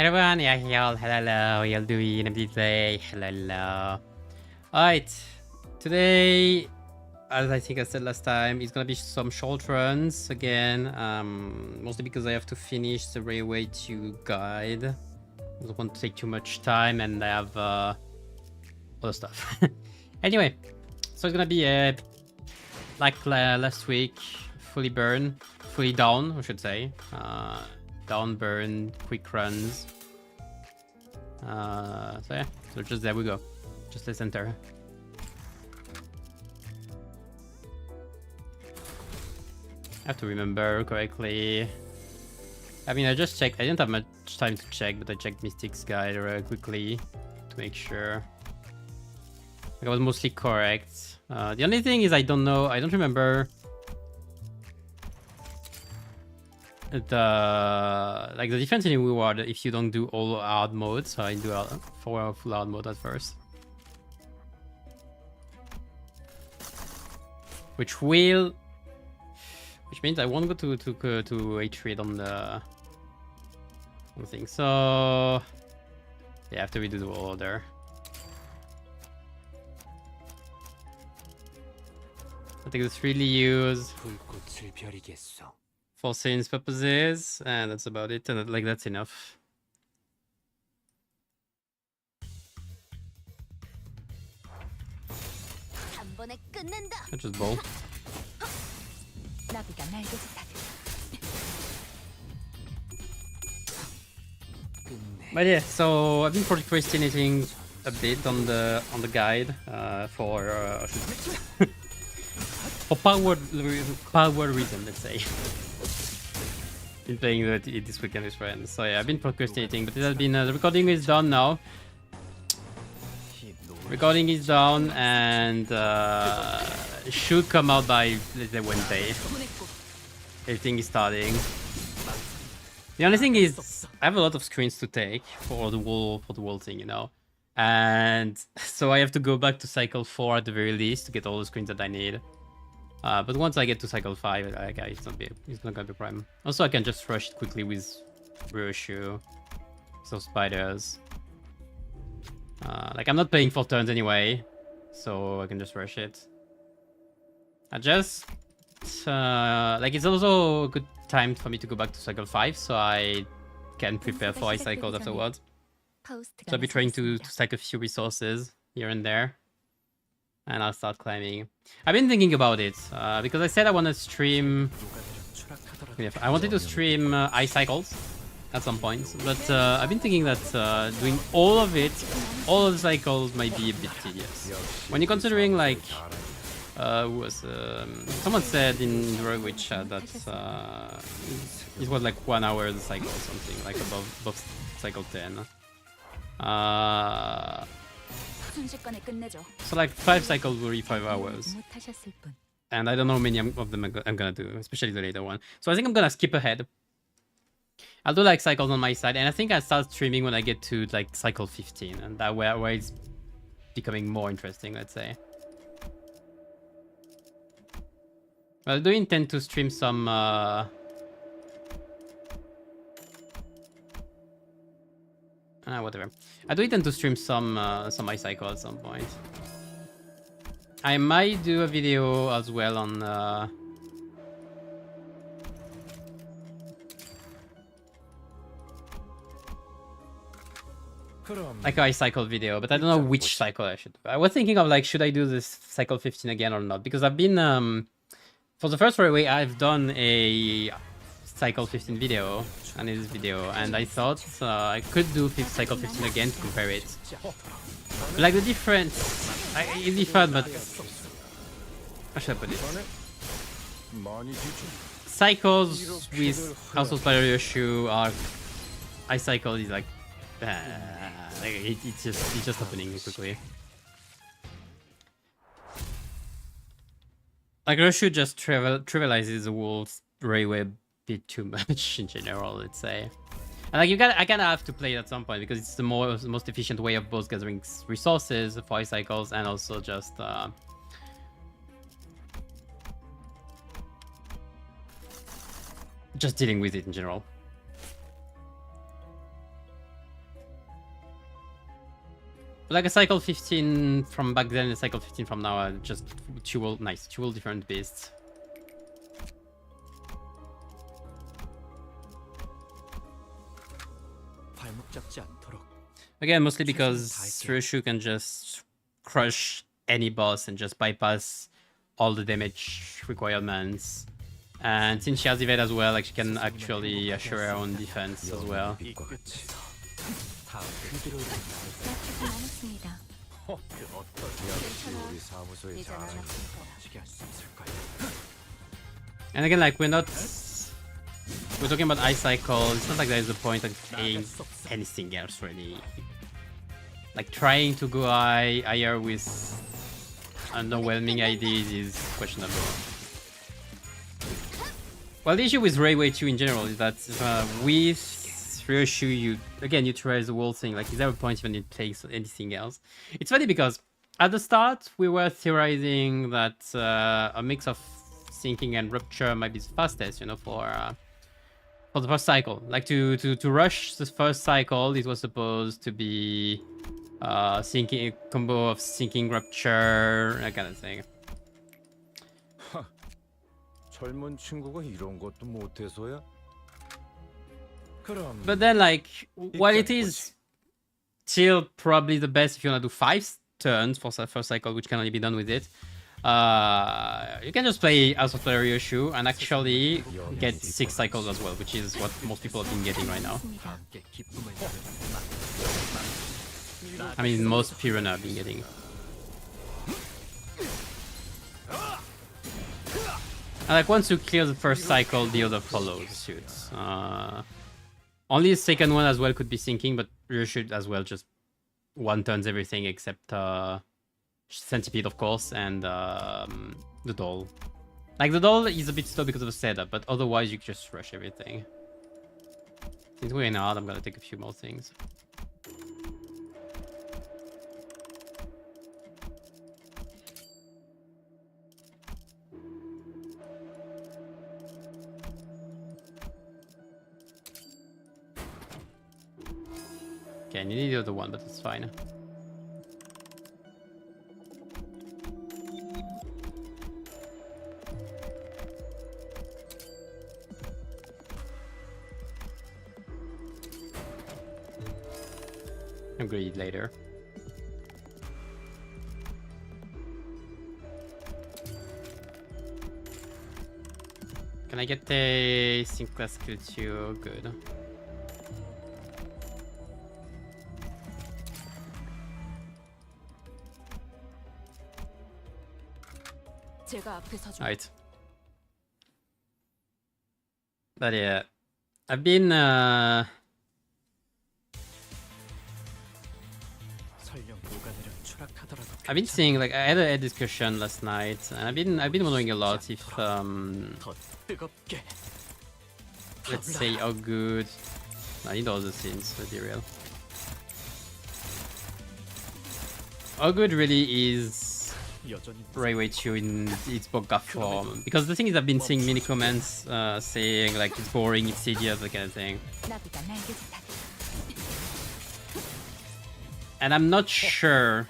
everyone, yeah, y'all, hello, y'all doing MD7H, hello. Alright, today, as I think I said last time, it's gonna be some short runs again, mostly because I have to finish the Railway 2 guide. I don't want to take too much time, and I have other stuff. Anyway, so it's gonna be like last week, fully down, I should say. Down, burn, quick runs. So yeah, so just there we go. Just let's enter. I have to remember correctly. I mean, I just checked. I didn't have much time to check, but I checked Mystic's guide quickly to make sure. I was mostly correct. The only thing is I don't remember the difference in reward if you don't do all hard modes. So I do for full hard mode at first, which means I won't go to H-Read on the thing. So yeah, after we do the order. I think it's really used for scenes purposes, and that's about it. And like that's enough. I just bowl. But yeah, so I've been procrastinating a bit on the guide for for power reason, let's say. Been playing it this weekend with friends, so yeah, I've been procrastinating, but it has been the recording is done now. Recording is done, and it should come out by, let's say, Wednesday. Everything is starting. The only thing is, I have a lot of screens to take for the whole thing, you know, and so I have to go back to cycle 4 at the very least to get all the screens that I need. But once I get to cycle 5, it's not gonna be a problem. Also, I can just rush it quickly with Ryoshu, so spiders. Like I'm not playing for turns anyway, so I can just rush it. Like it's also a good time for me to go back to cycle 5, so I can prepare for ice cycles afterwards. So I'll be trying to stack a few resources here and there, and I'll start climbing. I've been thinking about it because I said I want to stream. I wanted to stream ice cycles at some point, but I've been thinking that doing all of the cycles might be a bit tedious. When you're considering, like, someone said in the Railway chat that it was like 1 hour the cycle or something, like above cycle 10. So like 5 cycles will be 5 hours. And I don't know how many of them I'm gonna do, especially the later one. So I think I'm gonna skip ahead. I'll do like cycles on my side, and I think I'll start streaming when I get to like cycle 15, and that where it's becoming more interesting, let's say. I do intend to stream some whatever. I do intend to stream some ice cycle at some point. I might do a video as well on like an ice cycle video, but I don't know which cycle I should do. I was thinking of like, should I do this cycle 15 again or not? Because I've been for the first Railway, I've done a cycle 15 video and this video, and I thought I could do cycle 15 again to compare it. But like the difference, it's different, but how should I put it? Cycles with House of Spider Ryoshu are ice cycle is like it's just happening quickly. Like Ryoshu just trivializes the whole Railway a bit too much in general, let's say. And like I kind of have to play it at some point because it's the most efficient way of both gathering resources for ice cycles and also just dealing with it in general. Like a cycle 15 from back then and a cycle 15 from now are just two different beasts. Again, mostly because Ryushu can just crush any boss and just bypass all the damage requirements. And since she has evade as well, like she can actually assure her own defense as well. And again, like we're talking about ice cycle. It's not like there's a point of playing anything else really. Like trying to go higher with underwhelming ideas is questionable. Well, the issue with Railway 2 in general is that with Ryushu, you utilize the whole thing. Like, is there a point even in playing anything else? It's funny because at the start we were theorizing that a mix of sinking and rupture might be the fastest, you know, for the first cycle. Like to rush the first cycle, it was supposed to be sinking, a combo of sinking, rupture, that kind of thing. But then, like, while it is still probably the best if you want to do 5 turns for the first cycle, which can only be done with it, you can just play House of Ryushu and actually get 6 cycles as well, which is what most people have been getting right now. I mean, most Piranha have been getting. And like once you clear the first cycle, the other follows suit. Only the second one as well could be sinking, but you should as well just one turns everything except Centipede, of course, and the doll. Like the doll is a bit slow because of the setup, but otherwise you just rush everything. Since we're in hard, I'm gonna take a few more things. Okay, I need the other one, but it's fine. Agreed later. Can I get the sync class skill 2? Good. Right. But yeah, I've been seeing, like, I had a discussion last night, and I've been wondering a lot if let's say how good I need all the scenes, let's be real. How good really is Railway 2 in its Boga form? Because the thing is, I've been seeing many comments saying like it's boring, it's tedious, that kind of thing. And I'm not sure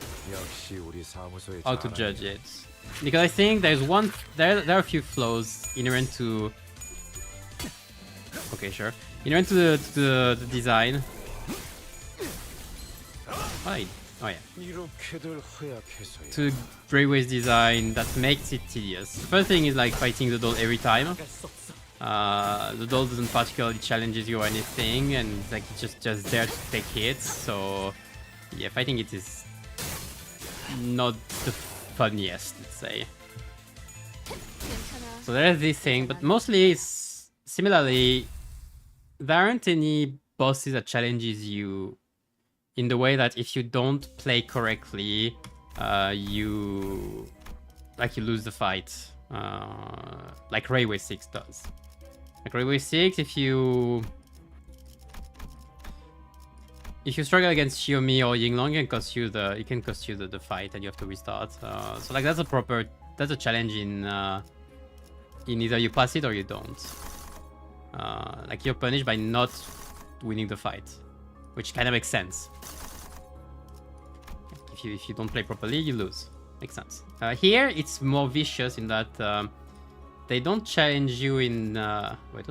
how to judge it, because I think there are a few flaws inherent to. Okay, sure. Inherent to the design. Right. Oh yeah. To Railway's design that makes it tedious. The first thing is like fighting the doll every time. The doll doesn't particularly challenges you or anything, and it's like it's just there to take hits. So yeah, fighting it is not the funniest, let's say. So there's this thing, but mostly it's similarly, there aren't any bosses that challenges you in the way that if you don't play correctly, you lose the fight, like Railway 6 does. Like Railway 6, if you struggle against Xiaomi or Yinglong, it can cost you the fight, and you have to restart. So like that's a challenge in either you pass it or you don't. Like you're punished by not winning the fight, which kind of makes sense. If you don't play properly, you lose. Makes sense. Here it's more vicious in that they don't challenge you in. Wait,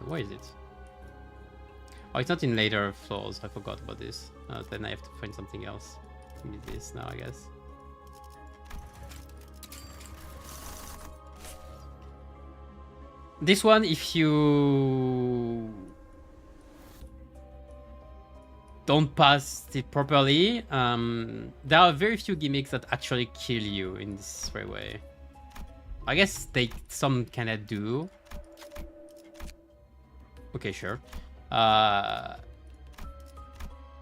where is it? Oh, it's not in later floors. I forgot about this. Then I have to find something else. Give me this now, I guess. This one, if you don't pass it properly, there are very few gimmicks that actually kill you in this railway. I guess some kinda do. Okay, sure. How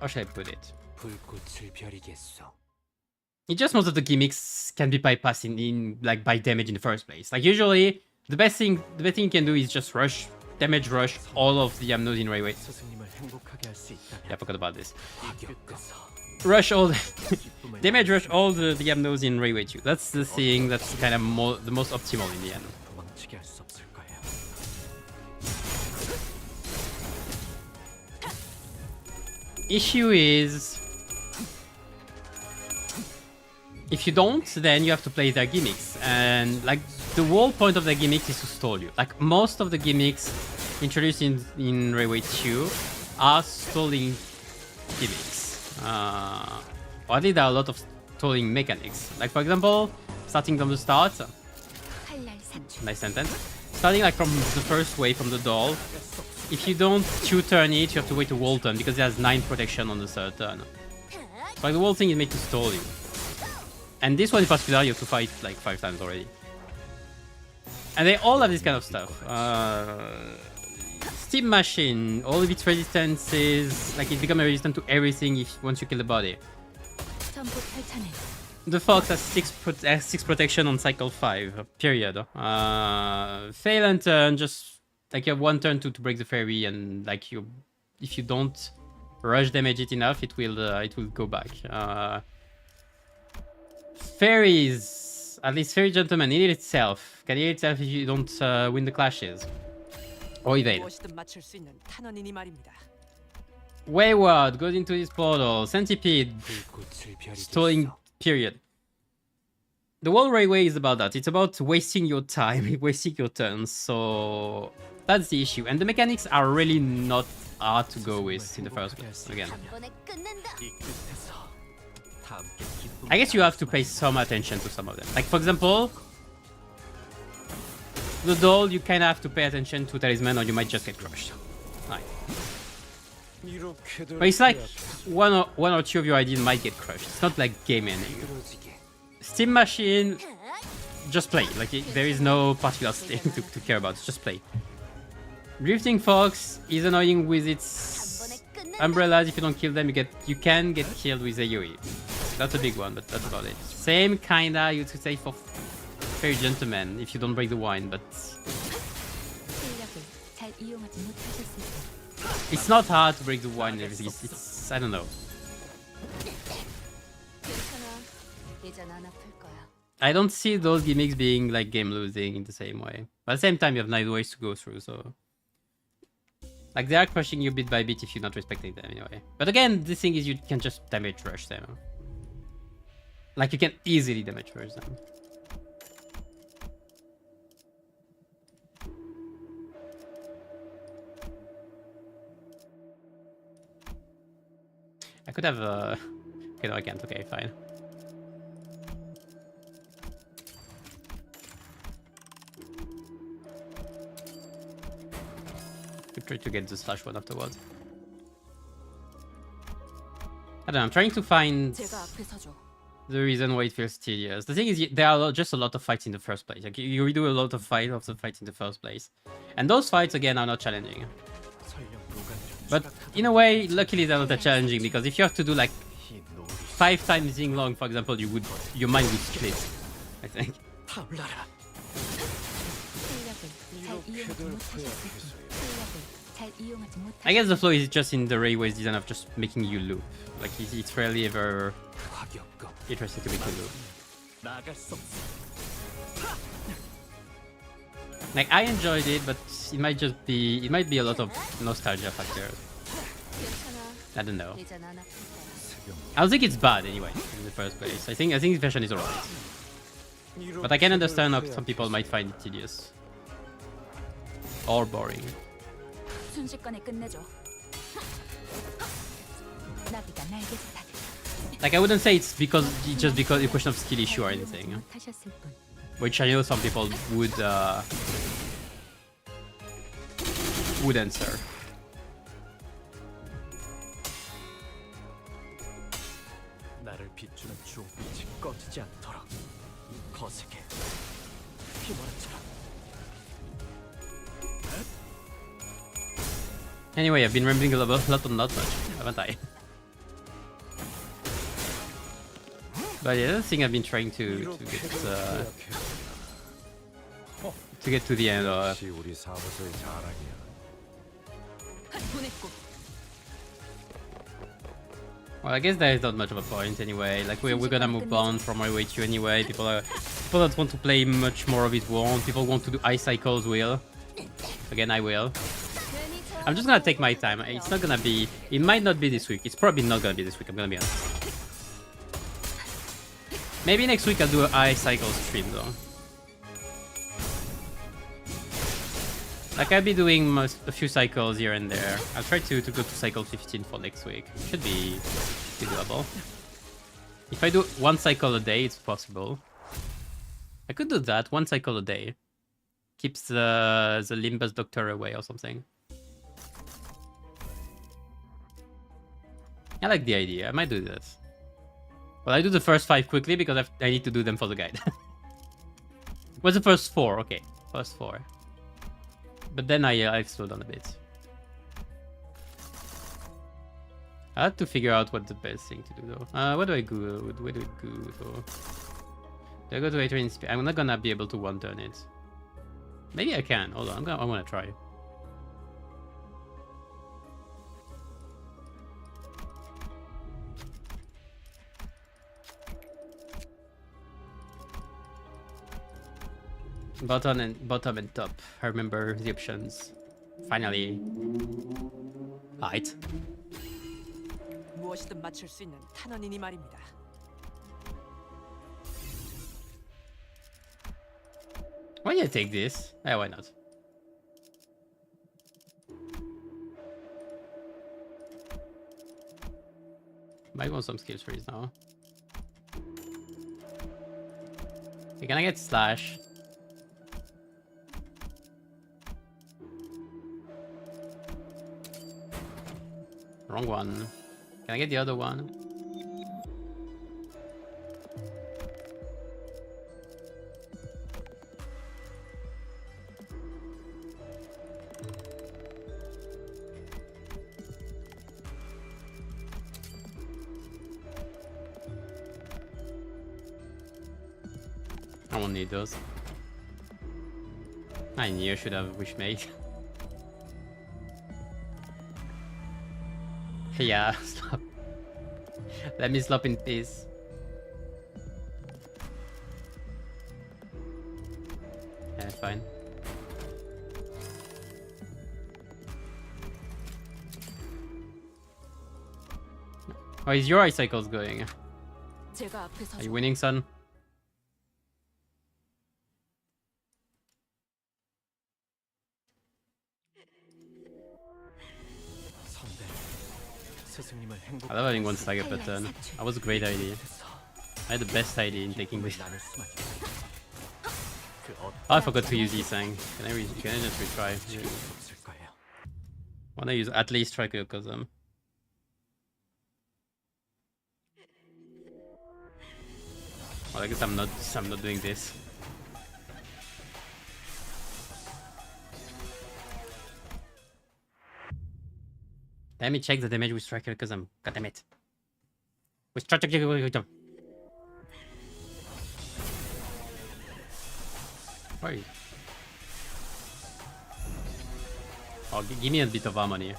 should I put it? It's just most of the gimmicks can be bypassed in like by damage in the first place. Like usually, the best thing you can do is just damage rush all of the Amnos in railway. Yeah, I forgot about this. Rush all damage rush all the Amnos in railway too. That's the thing that's kind of the most optimal in the end. Issue is, if you don't, then you have to play their gimmicks, and like the whole point of the gimmicks is to stall you. Like most of the gimmicks introduced in Railway 2 are stalling gimmicks. Or at least there are a lot of stalling mechanics. Like for example, starting from the start, nice sentence. Starting like from the first wave from the doll, if you don't two-turn it, you have to wait a whole turn because it has 9 protection on the third turn. So like the whole thing is made to stall you. And this one in particular, you have to fight like 5 times already. And they all have this kind of stuff. Steam Machine, all of its resistances, like it becomes resistant to everything once you kill the body. The Fox has 6 protection on cycle 5, period. Fail and turn, just like you have 1 turn to break the fairy, and like if you don't rush damage it enough, it will go back. Fairies, at least Fairy Gentleman, can heal itself if you don't win the clashes. Or evade. Wayward goes into this portal. Centipede, stalling, period. The whole railway is about that. It's about wasting your time, wasting your turns. So that's the issue. And the mechanics are really not hard to go with in the first place. Again, I guess you have to pay some attention to some of them. Like for example, the doll, you kind of have to pay attention to Talisman or you might just get crushed. Right. But it's like one or two of your ideas might get crushed. It's not like game ending. Steam Machine, just play. Like there is no particular thing to care about. Just play. Drifting Fox is annoying with its umbrellas. If you don't kill them, you can get killed with AoE. That's a big one, but that's about it. Same kinda you could say for Fairy Gentleman if you don't break the wine, but it's not hard to break the wine and everything. It's I don't know. I don't see those gimmicks being like game losing in the same way. But at the same time, you have 9 ways to go through, so like they are crushing you bit by bit if you're not respecting them anyway. But again, the thing is you can just damage rush them. Like you can easily damage rush them. I could have okay, no I can't. Okay, fine. Could try to get the slash one afterwards. I don't know, I'm trying to find the reason why it feels tedious. The thing is, there are just a lot of fights in the first place. Like you redo a lot of fights in the first place. And those fights, again, are not challenging. But in a way, luckily they're not that challenging, because if you have to do like 5 times Ying Long, for example, your mind would split, I think. I guess the flow is just in the railway's design of just making you loop. Like it's rarely ever interesting to make you loop. Like I enjoyed it, but it might be a lot of nostalgia factors. I don't know. I don't think it's bad anyway. the first place. I think this version is alright. But I can understand how some people might find it tedious. Or boring. Like, I wouldn't say it's just because a question of skill issue or anything. Which I know some people would answer. Anyway, I've been rambling a lot on not much, haven't I? But yeah, that's the thing I've been trying to get to the end of. Well, I guess there is not much of a point anyway. Like we're gonna move on from Railway 2 anyway. People that want to play much more of it won't. People want to do ice cycles will. Again, I will. I'm just gonna take my time. It's not gonna be. It might not be this week. It's probably not gonna be this week. I'm gonna be honest. Maybe next week I'll do an ice cycle stream though. Like I'll be doing a few cycles here and there. I'll try to go to cycle 15 for next week. Should be doable. If I do one cycle a day, it's possible. I could do that, one cycle a day. Keeps the Limbus Doctor away or something. I like the idea. I might do this. Well, I do the first 5 quickly because I need to do them for the guide. What's the first 4? Okay, first 4. But then I've slowed down a bit. I have to figure out what the best thing to do though. What do I go? Where do I go though? Do I go to A-Train speed? I'm not gonna be able to one-turn it. Maybe I can. Hold on, I'm gonna try. Bottom and top. I remember the options. Finally. Height. 무엇이든 맞출 수 있는 탄원이니 말입니다. Why did I take this? Why not? Might want some skills freeze now. Okay, can I get slash? Wrong one. Can I get the other one? I won't need those. I knew I should have Wishmate. Yeah, stop. Let me slop in peace. Yeah, fine. Oh, is your ice cycles going? Are you winning, son? I love having one stagger per turn. That was a great idea. I had the best idea in taking this. Oh, I forgot to use Sang. Can I just retry? Wanna use at least Trichocosm. Well, I guess I'm not doing this. Let me check the damage with Trichocosm. God damn it. With Trichocosm. Why? Oh, give me a bit of harmony.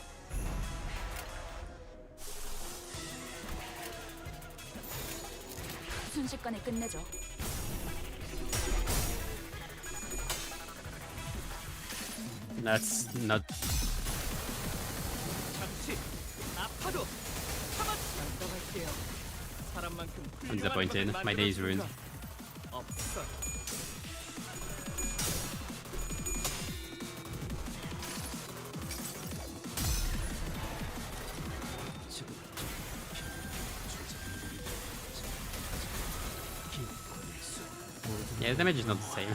That's not. I'm disappointed. My day is ruined. Yeah, the damage is not the same.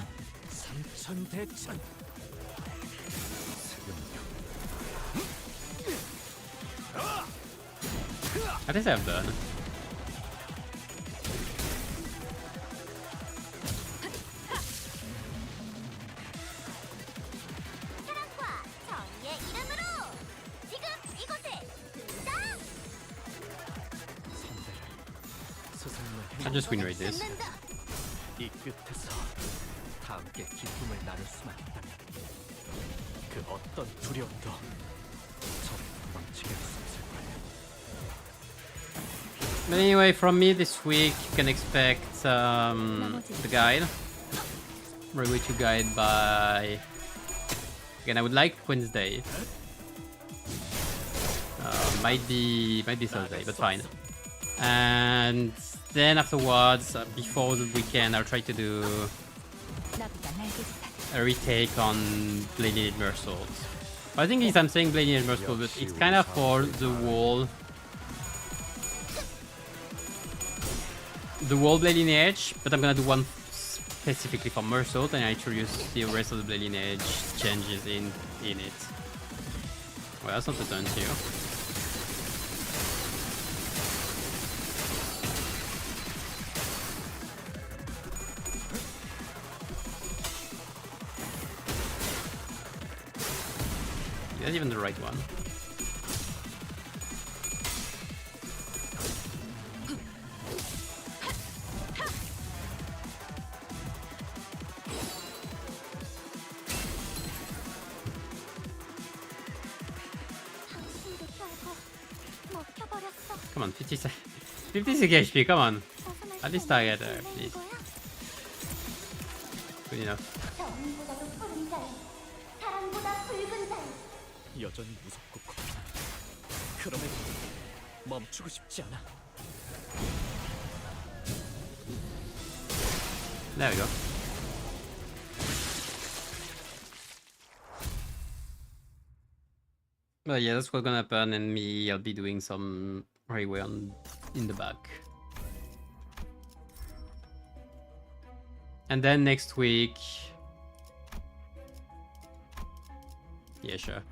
At least I've done. I'll just win rate this. 이 끝에서 다 함께 기쁨을 나눌 수만 있다면 그 어떤 두려움도 저를 도망치게 할 수 없을 거예요. But anyway, from me this week, you can expect the guide. We're going to guide by... Again, I would like Wednesday. Might be Thursday, but fine. And then afterwards, before the weekend, I'll try to do a retake on Bladed Mersault. I think I'm saying Bladed Mersault, but it's kind of for the wall Blading Edge, but I'm gonna do one specifically for Mersault, and I introduce the rest of the Blading Edge changes in it. Well, that's not a turn to you. That's even the right one. Come on, 56 HP, come on. At least target there, please. Good enough. 여전히 무섭고 겁나. 그럼에도 멈추고 싶지 않아. There we go. But yeah, that's what's gonna happen, and me, I'll be doing some railway in the back. And then next week... Yeah, sure.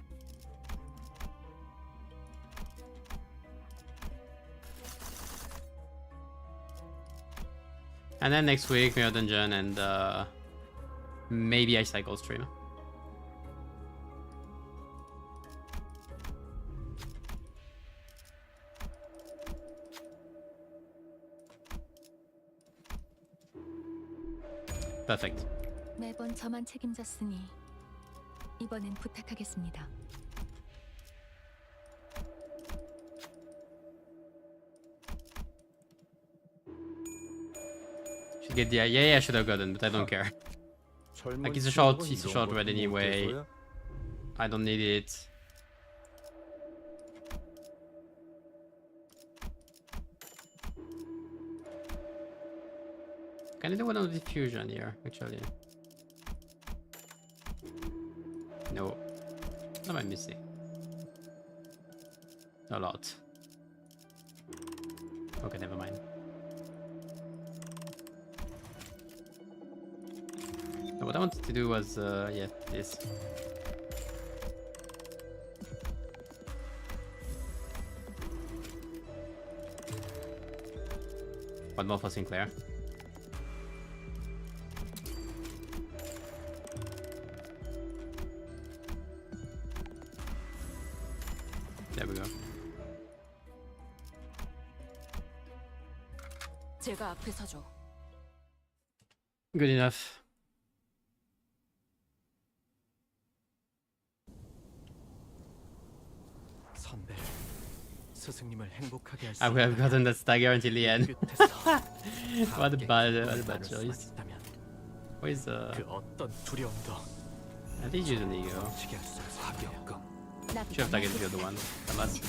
And then next week, Mirror Dungeon and maybe Ice Cycle stream. Perfect. 매번 저만 책임졌으니 이번엔 부탁하겠습니다. Should get the yeah, I should have gotten, but I don't care. Like it's a short red anyway. I don't need it. Can I do one on diffusion here, actually? No. What am I missing? A lot. Okay, never mind. No, what I wanted to do was, yeah, this. One more for Sinclair. There we go. 제가 앞에 서죠. Good enough. 선배, 스승님을 행복하게 할 수 I would have gotten that stagger until the end. 끝에서 What a bad 나눌 수만 choice. 있다면 What is 그 어떤 두려움도 I think use an ego. 도망치게 할 수 없을 거예요. Should have targeted the other one. I must.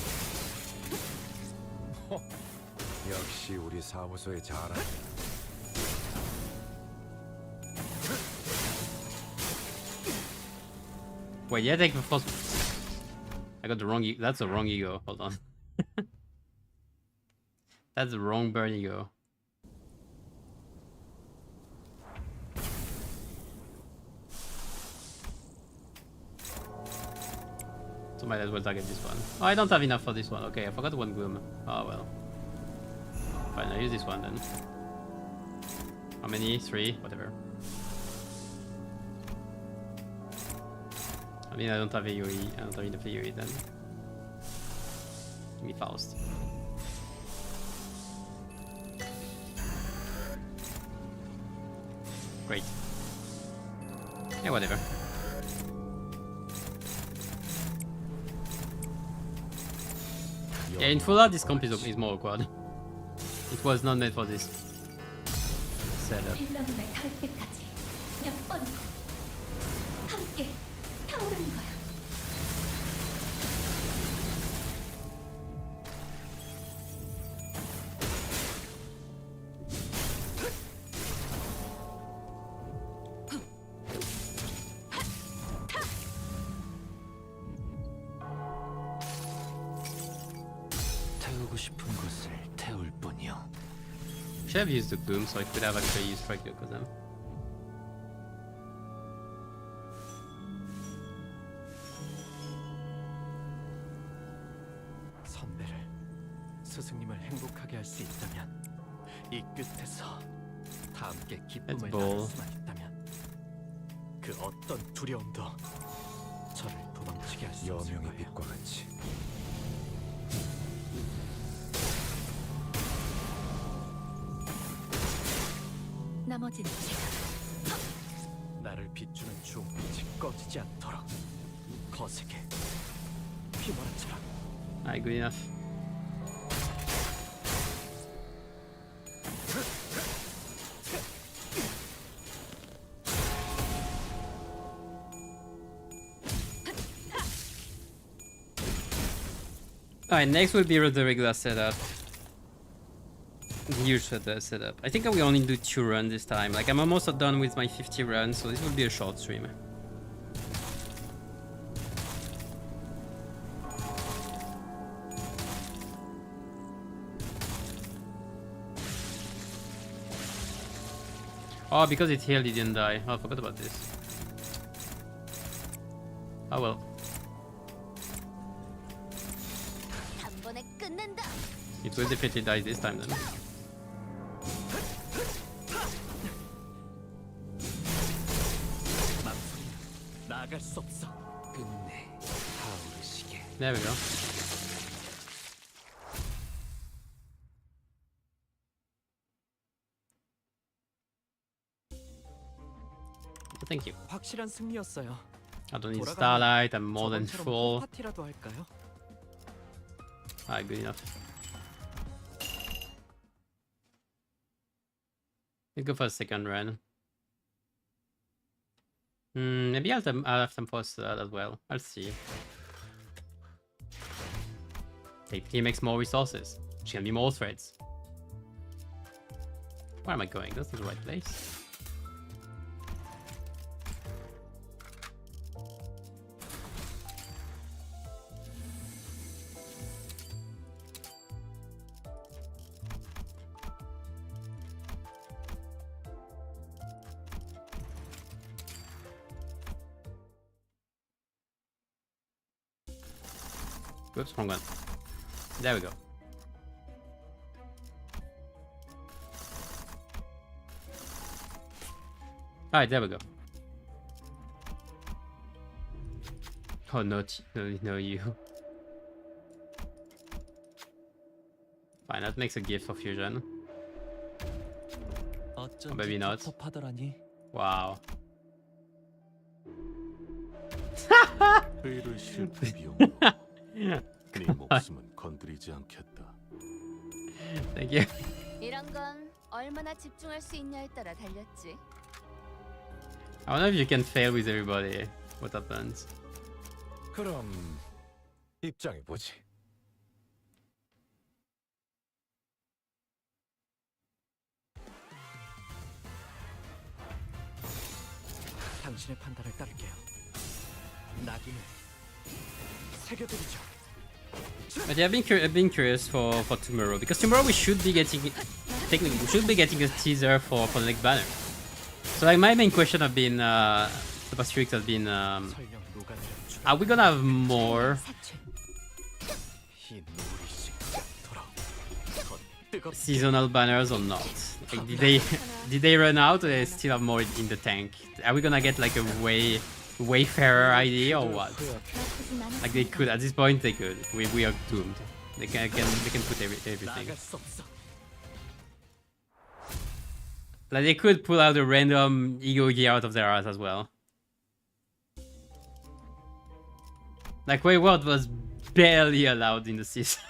역시 우리 사무소의 자랑. Wait, yeah, take the first. I got the wrong. That's the wrong ego. Hold on. That's the wrong burn ego. So might as well target this one. Oh, I don't have enough for this one. Okay, I forgot one gloom. Oh well. Fine, I'll use this one then. How many? 3? Whatever. I mean, I don't have AoE. I don't have enough AoE then. Give me Faust. Great. Yeah, whatever. Yeah, in full art, this comp is more awkward. It was not made for this setup. 빌런음에 닿을 때까지 몇 번 함께 타오르는 거야. 태우고 싶은 것을 태울 뿐이요. Should have used the gloom so I could have actually used strike with them. 선배를, 스승님을 행복하게 할 수 있다면, 이 끝에서 다 함께 기쁨을 Let's ball. 나눌 수만 있다면, 그 어떤 두려움도 저를 도망치게 할 수 없을 여명의 거예요. 빛과 같이. 나머지는 제가. 나를 비추는 주홍빛이 꺼지지 않도록 거세게 휘몰아쳐라. Alright, good enough. Alright, next will be the regular setup. The usual setup. I think I will only do 2 runs this time. Like, I'm almost done with my 50 runs, so this will be a short stream. Oh, because it healed, he didn't die. Oh, I forgot about this. Oh well. 단번에 끝낸다. It will definitely die this time then. 망설이는 나아갈 수 없어. 끝내 타오르시게. There we go. Thank you. 확실한 승리였어요. I don't need 돌아가면 starlight, I'm more than 저번처럼 full. 파티라도 할까요? Alright, good enough. Let's go for a second run. Maybe I'll have some for that as well. I'll see. He makes more resources. Which can be more threads. Where am I going? That's not the right place. Oops, wrong one. There we go. Alright, there we go. Oh no, no you. Fine, that makes a gift for fusion. maybe not. 섭섭하더라니. Wow. 회의를 실패 비용. 네 목숨은 건드리지 않겠다. Thank you. 이런 건 얼마나 집중할 수 있냐에 따라 달렸지. I wonder if you can fail with everybody. What happens? 그럼 입장해 보지. 당신의 판단을 따를게요. 낙인을 새겨드리죠. But yeah, I've been curious for tomorrow, because tomorrow we should be getting technically we should be getting a teaser for the next banner. So like my main question have been the past few weeks has been 설령 누가 내려 are we gonna have more 이 노을이 돌아 더 뜨겁게 seasonal banners or not? Like, did they run out, or they still have more in the tank? Are we gonna get like a wayfarer ID or what? Like they could at this point they could. We are doomed. They can put everything. 나갈 수 없어. Like they could pull out a random ego gear out of their ass as well. Like Wayward was barely allowed in the season.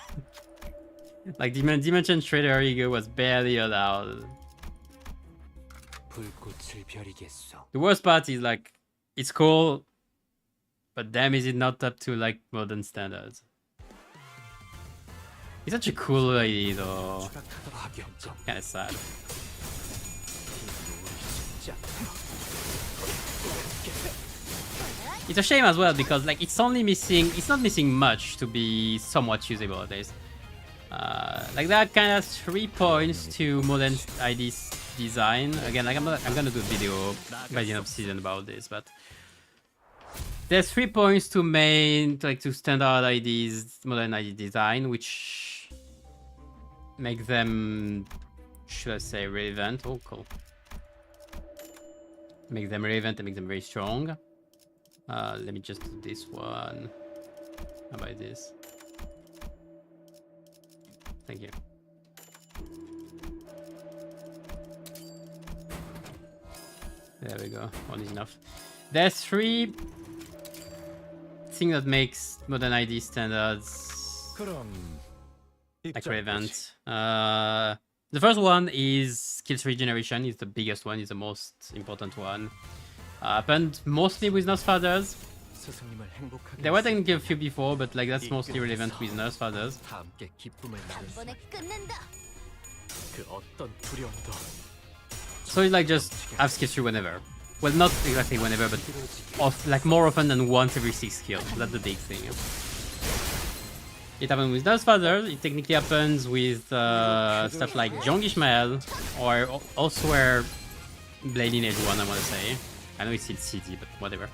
Like Dimension Trader ego was barely allowed. 불꽃을 벼리겠어. The worst part is like it's cool, but damn, is it not up to like modern standards? It's such a cool idea though. Kinda sad. It's a shame as well because like it's not missing much to be somewhat usable at least. Like that kind of 3 points to modern ID's design. Again, like I'm gonna do a video by the end of season about this, but there's 3 points to to standard ID's modern ID design, which make them, should I say, relevant? Oh, cool. Make them relevant and make them very strong. Let me just do this one. How about this? Thank you. There we go. One is enough. There's 3 things that makes modern ID standards 그럼 like relevant. The first one is skills regeneration. Is the biggest one. Is the most important one. Happened mostly with Nurse Fathers. 스승님을 행복하게 There were technically a few before, but like that's mostly relevant with Nurse Fathers. 다 함께 기쁨을 나눌 수 번에 끝낸다. 그 어떤 두려움도 So it's like just have skill tree whenever. Well, not exactly whenever, but like more often than once every 6 kills. That's the big thing. It happens with Nurse Fathers. It technically happens with stuff like Jong Ishmael or elsewhere Blade in Edge 1, I want to say. I know it's still CD, but whatever.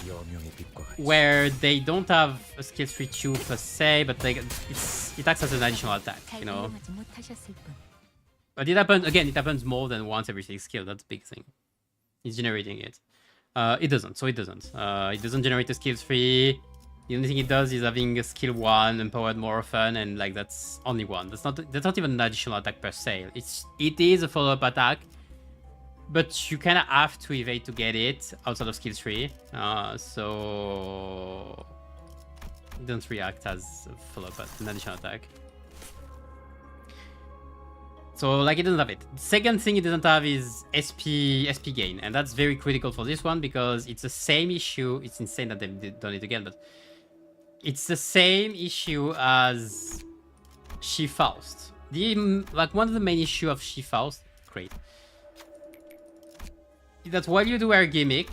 여명의 빛과 같이 Where they don't have a skill tree 2 per se, but like it acts as an additional attack, you know. 달콤하지 못하셨을 뿐. But it happens more than once every 6 kills. That's a big thing. It's generating it. It doesn't. It doesn't generate a skill 3. The only thing it does is having a skill 1 empowered more often, and like that's only one. That's not even an additional attack per se. It is a follow-up attack, but you kind of have to evade to get it outside of skill 3. So it doesn't react as a follow-up, an additional attack. So like it doesn't have it. The second thing it doesn't have is SP gain, and that's very critical for this one because it's the same issue. It's insane that they've done it again, but it's the same issue as She-Faust. Like one of the main issue of She-Faust, great, is that while you do her gimmick,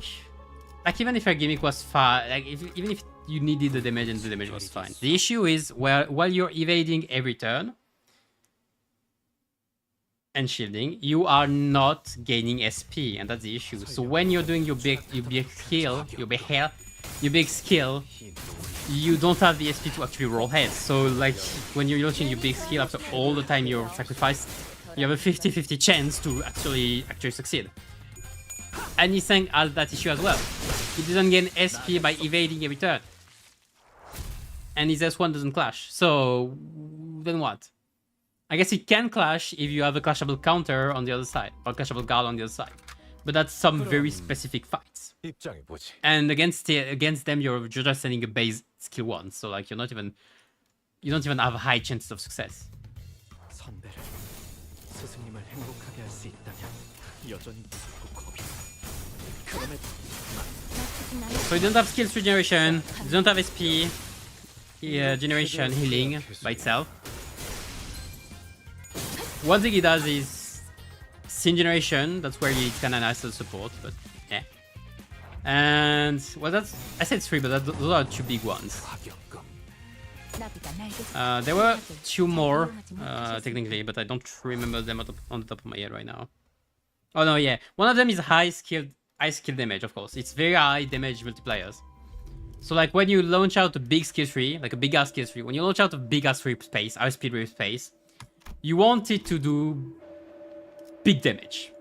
like even if her gimmick was fine, like even if you needed the damage and the damage was fine, the issue is while you're evading every turn and shielding, you are not gaining SP, and that's the issue. So when you're doing your big skill, you don't have the SP to actually roll heads. So like when you're launching your big skill, after all the time you're sacrificed, you have a 50-50 chance to actually succeed. And Nissan has that issue as well. He doesn't gain SP by evading every turn, and his S1 doesn't clash. So then what? I guess it can clash if you have a clashable counter on the other side, or clashable guard on the other side. But that's some very specific fights. 입장해보지. And against them, you're just sending a base skill 1, so like you don't even have high chances of success. 선배를 스승님을 행복하게 할 수 있다면 여전히 무섭고 겁이 나. 그럼에도 So you don't have skills regeneration, you don't have SP generation healing by itself. One thing it does is Sin Generation, that's where it's kind of nice as support, but yeah. And well, that's I said 3, but those are 2 big ones. There were 2 more technically, but I don't remember them on the top of my head right now. Oh no, yeah, one of them is high skill damage. Of course, it's very high damage multipliers. So like when you launch out a big skill tree, like a big ass skill tree, when you launch out a big ass rip space, high speed rip space, you want it to do big damage.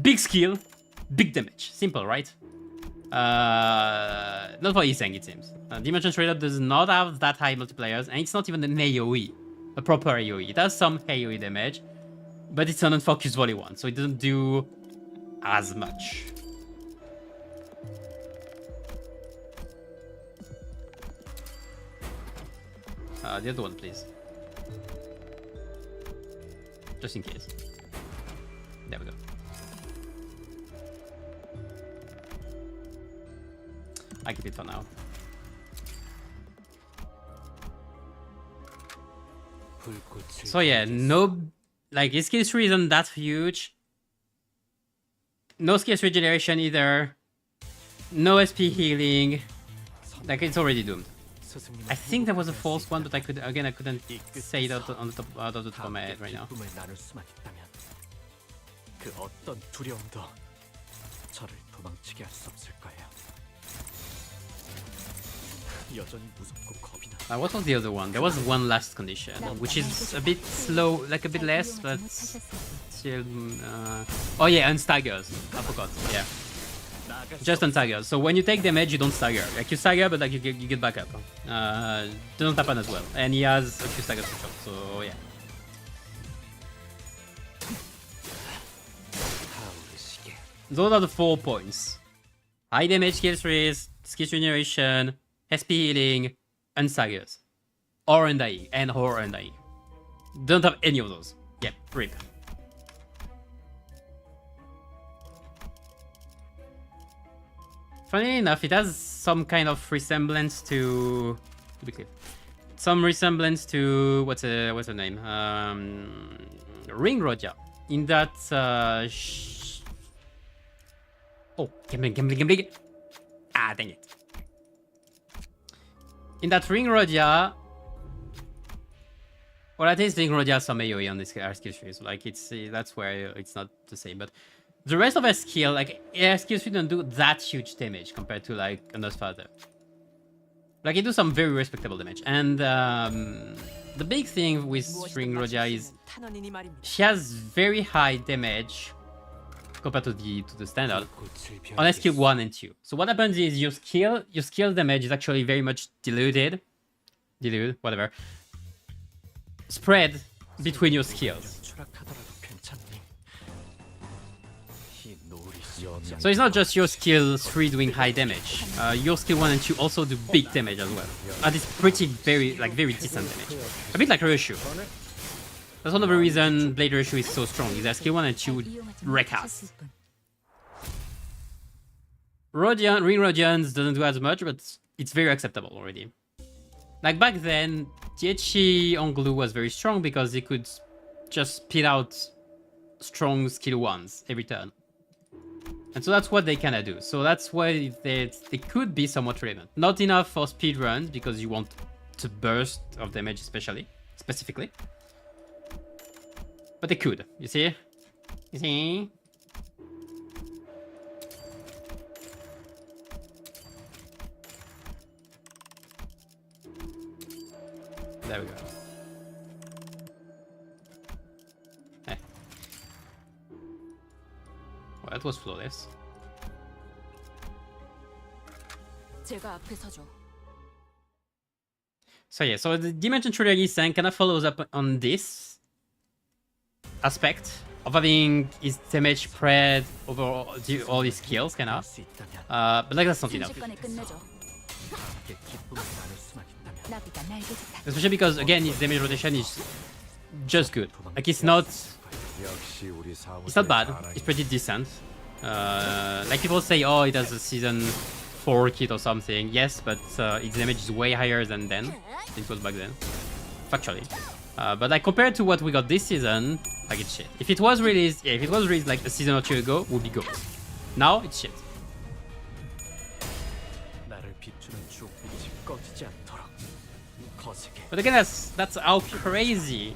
Big skill, big damage. Simple, right? Not for Iseng, it seems. Dimension Trader does not have that high multipliers, and it's not even an AoE, a proper AoE. It has some AoE damage, but it's an unfocused volley one, so it doesn't do as much. The other one, please. Just in case. There we go. I keep it for now. So yeah, no, like his skill tree isn't that huge. No skill tree generation either. No SP healing. Like it's already doomed. I think there was a false one, but I couldn't say that on the top, out of the top of my head right now. 그 어떤 두려움도 저를 도망치게 할 수 없을 거예요. 여전히 무섭고 겁이 나. What was the other one? There was one last condition, which is a bit slow, like a bit less, but still. Oh yeah, and staggers. I forgot. Yeah, just on staggers. So when you take damage, you don't stagger. Like you stagger, but like you get back up. Doesn't happen as well. And he has a few staggers for sure. So yeah. Those are the 4 points. High damage skill trees, skill generation, SP healing, and staggers. Or undying, or undying. Don't have any of those. Yep, rip. Funny enough, it has some kind of resemblance to be clear, some resemblance to what's her name? Ring Roja. In that oh, gambling. Ah, dang it. In that Ring Rodia, well, at least Ring Rodia has some AoE on this skill tree, so like that's where it's not the same. But the rest of her skill, like her skill tree don't do that huge damage compared to like Another Father. Like it do some very respectable damage, and the big thing with Ring Rodia is she has very high damage compared to the standard on skill 1 and 2. So what happens is your skill damage is actually very much diluted, whatever, spread between your skills. So it's not just your skill 3 doing high damage. Your skill 1 and 2 also do big damage as well. And it's very decent damage. A bit like Ryushu. That's one of the reasons Blade Ryushu is so strong, is that skill 1 and 2 wreck ass. Ring Rodians doesn't do as much, but it's very acceptable already. Like back then, THC on glue was very strong because he could just spit out strong skill 1s every turn. And so that's what they kinda do. So that's why they could be somewhat relevant. Not enough for speedruns because you want to burst of damage specifically. But they could, you see? You see? There we go. Hey. Well, that was flawless. 제가 앞에 서죠. So yeah, so the Dimension Trilogy Sang kind of follows up on this aspect of having his damage spread over all his skills, kind of. But like that's not enough. 순식간에 끝내죠. 나비가 날개짓 Especially because again his damage rotation is just good. Like it's not bad. It's pretty decent. Like people say, oh, it has a season 4 kit or something. Yes, but its damage is way higher than then. It was back then. Factually. But like compared to what we got this season, like it's shit. If it was released, yeah, if it was released like a season or two ago, would be good. Now it's shit. 나를 비추는 주옥빛이 꺼지지 않도록 거세게. But again, that's how crazy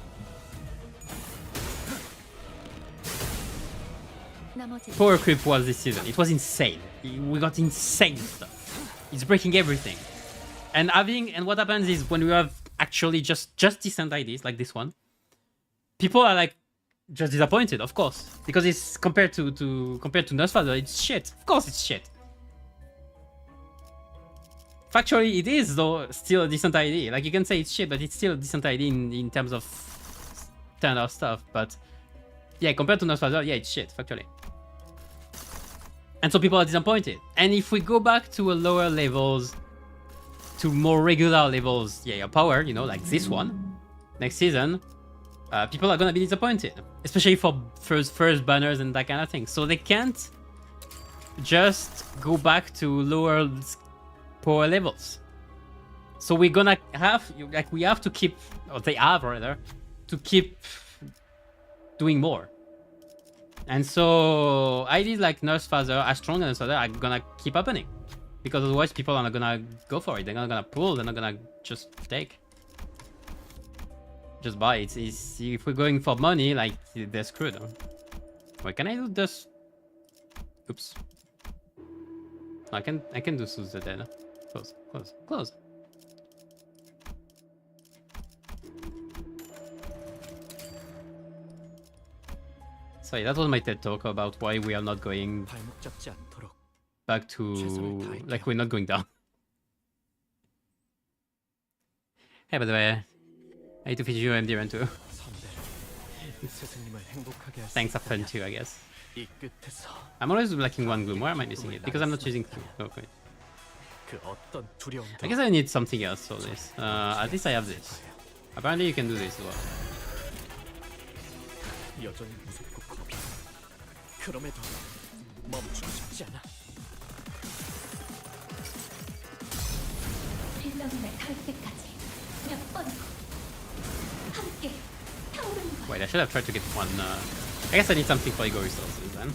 나머지 power creep was this season. It was insane. We got insane stuff. It's breaking everything. And what happens is when we have actually just decent IDs like this one, people are like just disappointed, of course, because it's compared to Nursefather, it's shit. Of course, it's shit. Factually, it is though still a decent ID. Like you can say it's shit, but it's still a decent ID in terms of standard stuff. But yeah, compared to Nursefather, yeah, it's shit factually. And so people are disappointed. And if we go back to a lower levels, to more regular levels, yeah, your power, you know, like this one, next season, people are gonna be disappointed, especially for first banners and that kind of thing. So they can't just go back to lower power levels. So we're gonna have, like, we have to keep, or they have rather, to keep doing more. And so IDs like Nursefather, as strong as Nursefather, are gonna keep happening. Because otherwise people are not gonna go for it. They're not gonna pull, they're not gonna just take. Just buy it. If we're going for money, like, they're screwed. Wait, can I do this? Oops. I can do Suze the Dead. Close. Sorry, that was my TED talk about why we are not going 발목 잡지 않도록 back to, like, we're not going down. Hey, by the way, I need to feed you MD too. 선배를 스승님을 행복하게 할 수 Thanks, a fun too, I guess. 이 끝에서 I'm always lacking one gloom. Why am I missing it? Because I'm not choosing two. Okay. 그 어떤 두려움도 I guess I need something else for this. At least I have this. Apparently you can do this as well. 여전히 무섭고 겁이 나. 그럼에도 멈추고 싶지 않아. 빌런을 닿을 때까지 몇 번이고 함께 타오르는 거야. Wait, I should have tried to get one. I guess I need something for ego resources then.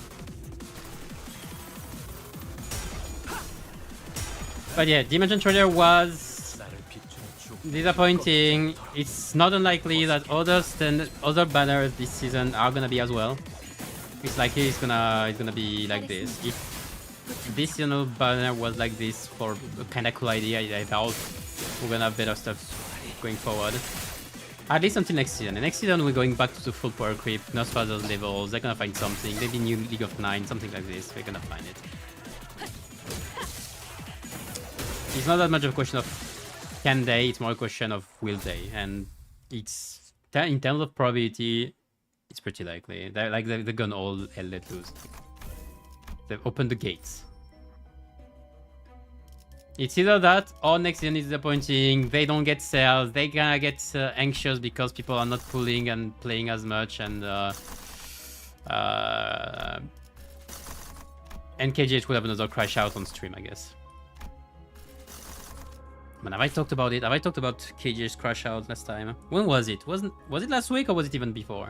But yeah, Dimension Trader was 나를 비추는 주옥 disappointing. It's not unlikely that other banners this season are gonna be as well. It's likely it's gonna be like this. If this seasonal banner was like this for a kinda cool idea, I doubt we're gonna have better stuff going forward. At least until next season. And next season we're going back to the full power creep, Nursefather's levels, they're gonna find something, maybe new League of Nine, something like this, we're gonna find it. It's not that much of a question of can they, it's more a question of will they. And it's, in terms of probability, it's pretty likely. They're gonna all let loose. They've opened the gates. It's either that or next season is disappointing. They don't get sales. They gonna get anxious because people are not pulling and playing as much, and KGH would have another crash out on stream, I guess. Man, have I talked about it? Have I talked about KGH's crash out last time? When was it? Was it last week or was it even before?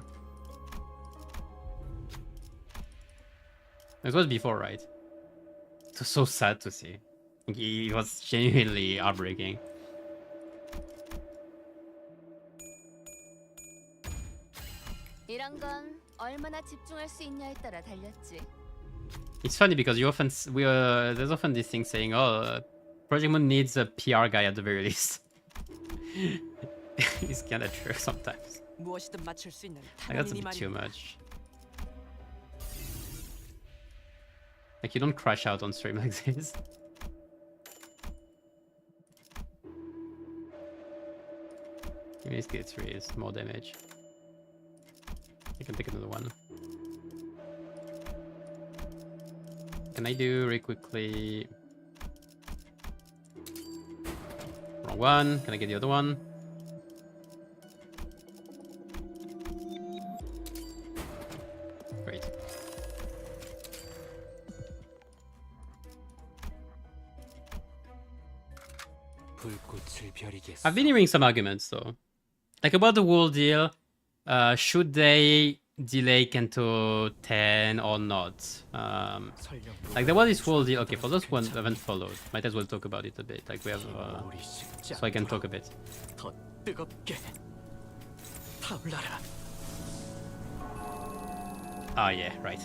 It was before, right? It was so sad to see. It was genuinely heartbreaking. 이런 건 얼마나 집중할 수 있냐에 따라 달렸지. It's funny because there's often this thing saying, "Oh, Project Moon needs a PR guy at the very least." It's kind of true sometimes. 무엇이든 맞출 수 있는 Like, that's a 탄원이니 bit too 말입니다. much. Like, you don't crash out on stream like this. Give me this 3 is more damage. I can take another one. Can I do really quickly? Wrong one. Can I get the other one? Great. 불꽃을 벼리겠소. I've been hearing some arguments though, like about the whole deal. Should they delay Kanto 10 or not? Like there was this whole deal. Okay, for those who haven't followed, might as well talk about it a bit. Like we have, so I can talk a bit. 더 뜨겁게 타올라라. Ah, yeah, right.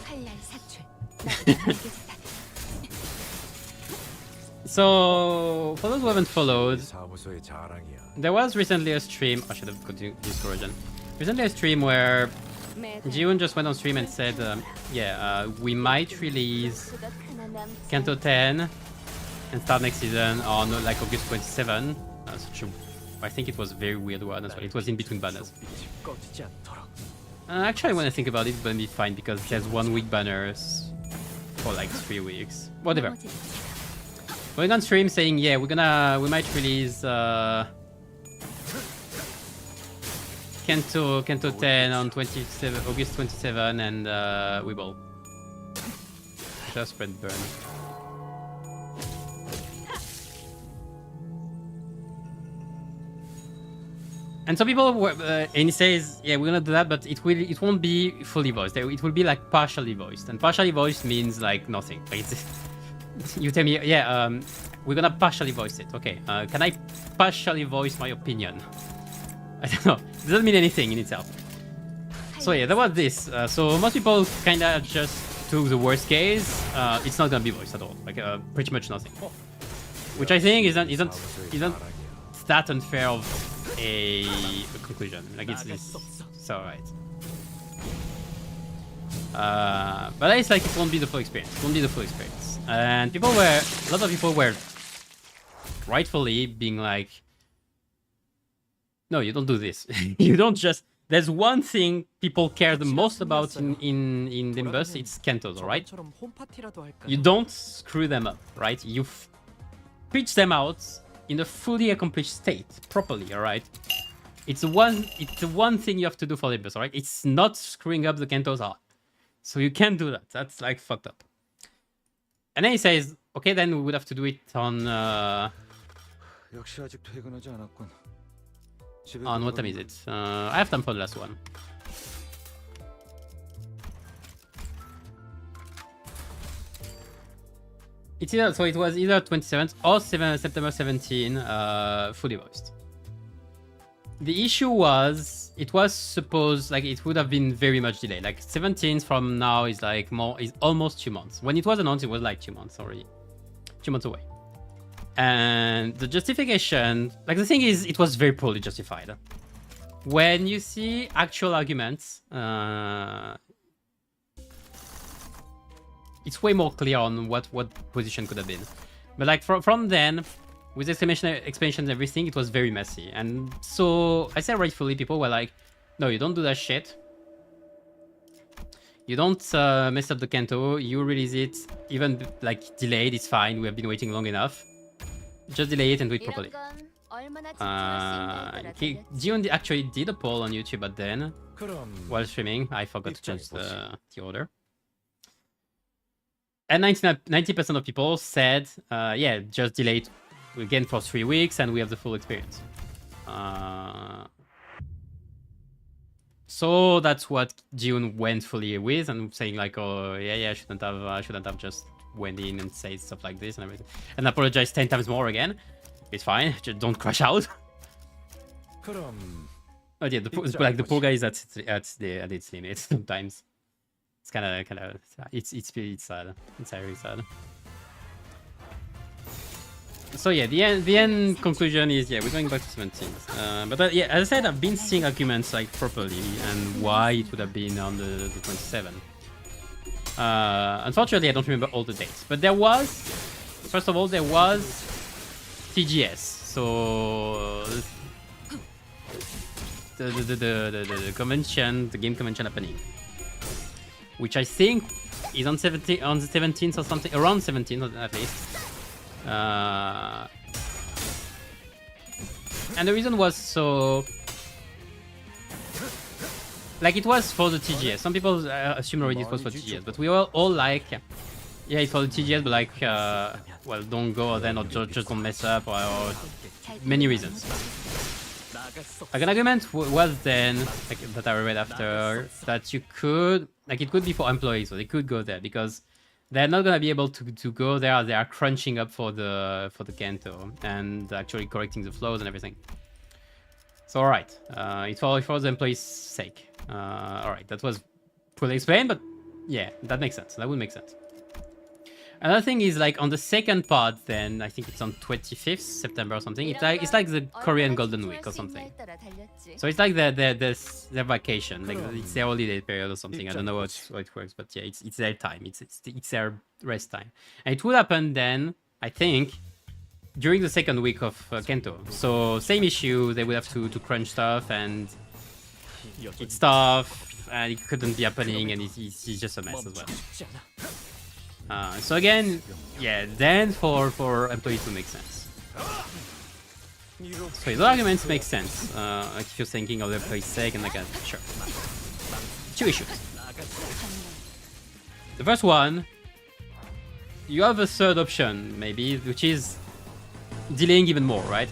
칼날 사출. 나도 알겠다. So for those who haven't followed, 사무소의 자랑이야. there was recently a stream. I should have continued this version. Recently, a stream where Jiwoon just went on stream and said, we might release Kanto 10 and start next season on like August 27. I think it was a very weird one as well. It was in between banners. 빛이 꺼지지 않도록. Actually, when I think about it, it's gonna be fine because there's 1 week banners for like 3 weeks. Whatever. Going on stream saying, yeah, we might release Kanto 10 on August 27, and we will just spread burn. And some people were, and he says, yeah, we're gonna do that, but it won't be fully voiced. It will be like partially voiced, and partially voiced means like nothing. Like you tell me, yeah, we're gonna partially voice it. Okay, can I partially voice my opinion? I don't know. It doesn't mean anything in itself. So yeah, that was this. So most people kind of just took the worst case. It's not gonna be voiced at all. Like pretty much nothing. Which I think isn't that unfair of a conclusion. Like it's alright. But it's like it won't be the full experience. It won't be the full experience. And a lot of people were rightfully being like, no, you don't do this. You don't just. There's one thing people care the most about in Limbus. It's Kantos, right? You don't screw them up, right? You pitch them out in a fully accomplished state, properly, alright? It's the one thing you have to do for Limbus, alright? It's not screwing up the Kantos art. So you can't do that. That's like fucked up. And then he says, okay, then we would have to do it on 역시 아직 퇴근하지 않았군. on what time is it? I have time for the last one. It's either, so it was either 27th or September 17, fully voiced. The issue was, it was supposed, like it would have been very much delayed. Like 17th from now is like is almost 2 months. When it was announced, it was like 2 months already. 2 months away. And the justification, like the thing is, it was very poorly justified. When you see actual arguments, it's way more clear on what position could have been. But like from then, with explanations and everything, it was very messy. And so I said rightfully, people were like, no, you don't do that shit. You don't mess up the Kanto. You release it, even like delayed, it's fine. We have been waiting long enough. Just delay it and do it properly. Jiwoon actually did a poll on YouTube, but then while streaming, I forgot to change the order. And 90% of people said, yeah, just delay it again for 3 weeks and we have the full experience. So that's what Jiwoon went fully with, and saying like, oh yeah, I shouldn't have just went in and said stuff like this and everything, and apologize 10 times more again. It's fine, just don't crash out. Oh yeah, the poor guy is at its limit sometimes. It's kind of it's sad. It's very sad. So yeah, the end conclusion is, yeah, we're going back to 17. But yeah, as I said, I've been seeing arguments like properly and why it would have been on the 27. Unfortunately, I don't remember all the dates, but there was, first of all, there was TGS. So the convention, the game convention happening, which I think is on the 17th or something, around 17th at least. And the reason was so, like, it was for the TGS. Some people assume already it was for TGS, but we were all like, yeah, it's for the TGS, but like well, don't go then, or just don't mess up, or many reasons. Like an argument was then, like, that I read after, that you could, like, it could be for employees, so they could go there because they're not gonna be able to go there. They are crunching up for the Kanto and actually correcting the flows and everything. So alright, it's for the employees' sake. Alright, that was poorly explained, but yeah, that makes sense. That would make sense. Another thing is, like, on the second part, then I think it's on 25th September or something. It's like the Korean Golden Week or something. So it's like their vacation, like it's their holiday period or something. I don't know how it works, but yeah, it's their time. It's their rest time, and it would happen then, I think, during the second week of Kento. So same issue. They would have to crunch stuff and eat stuff, and it couldn't be happening, and it's just a mess as well. So again, yeah, then for employees to make sense. So his arguments make sense. Like if you're thinking of the employee's sake and like that, sure. Two issues. The first one, you have a third option maybe, which is delaying even more, right?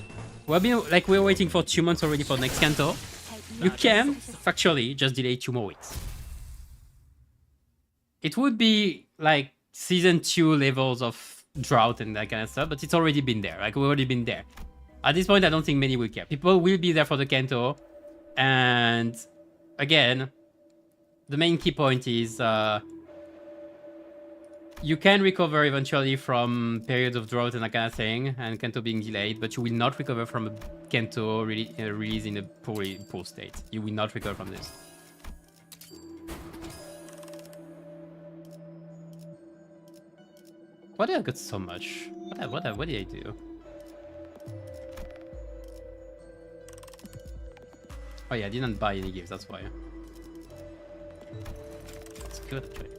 We're waiting for 2 months already for next Kanto. You can factually just delay 2 more weeks. It would be like season 2 levels of drought and that kind of stuff, but it's already been there. Like, we've already been there. At this point, I don't think many will care. People will be there for the Kanto, and again, the main key point is you can recover eventually from periods of drought and that kind of thing, and Kanto being delayed, but you will not recover from a Kanto release in a poor state. You will not recover from this. Why did I get so much? What did I do? Oh yeah, I didn't buy any gifts, that's why. It's good actually.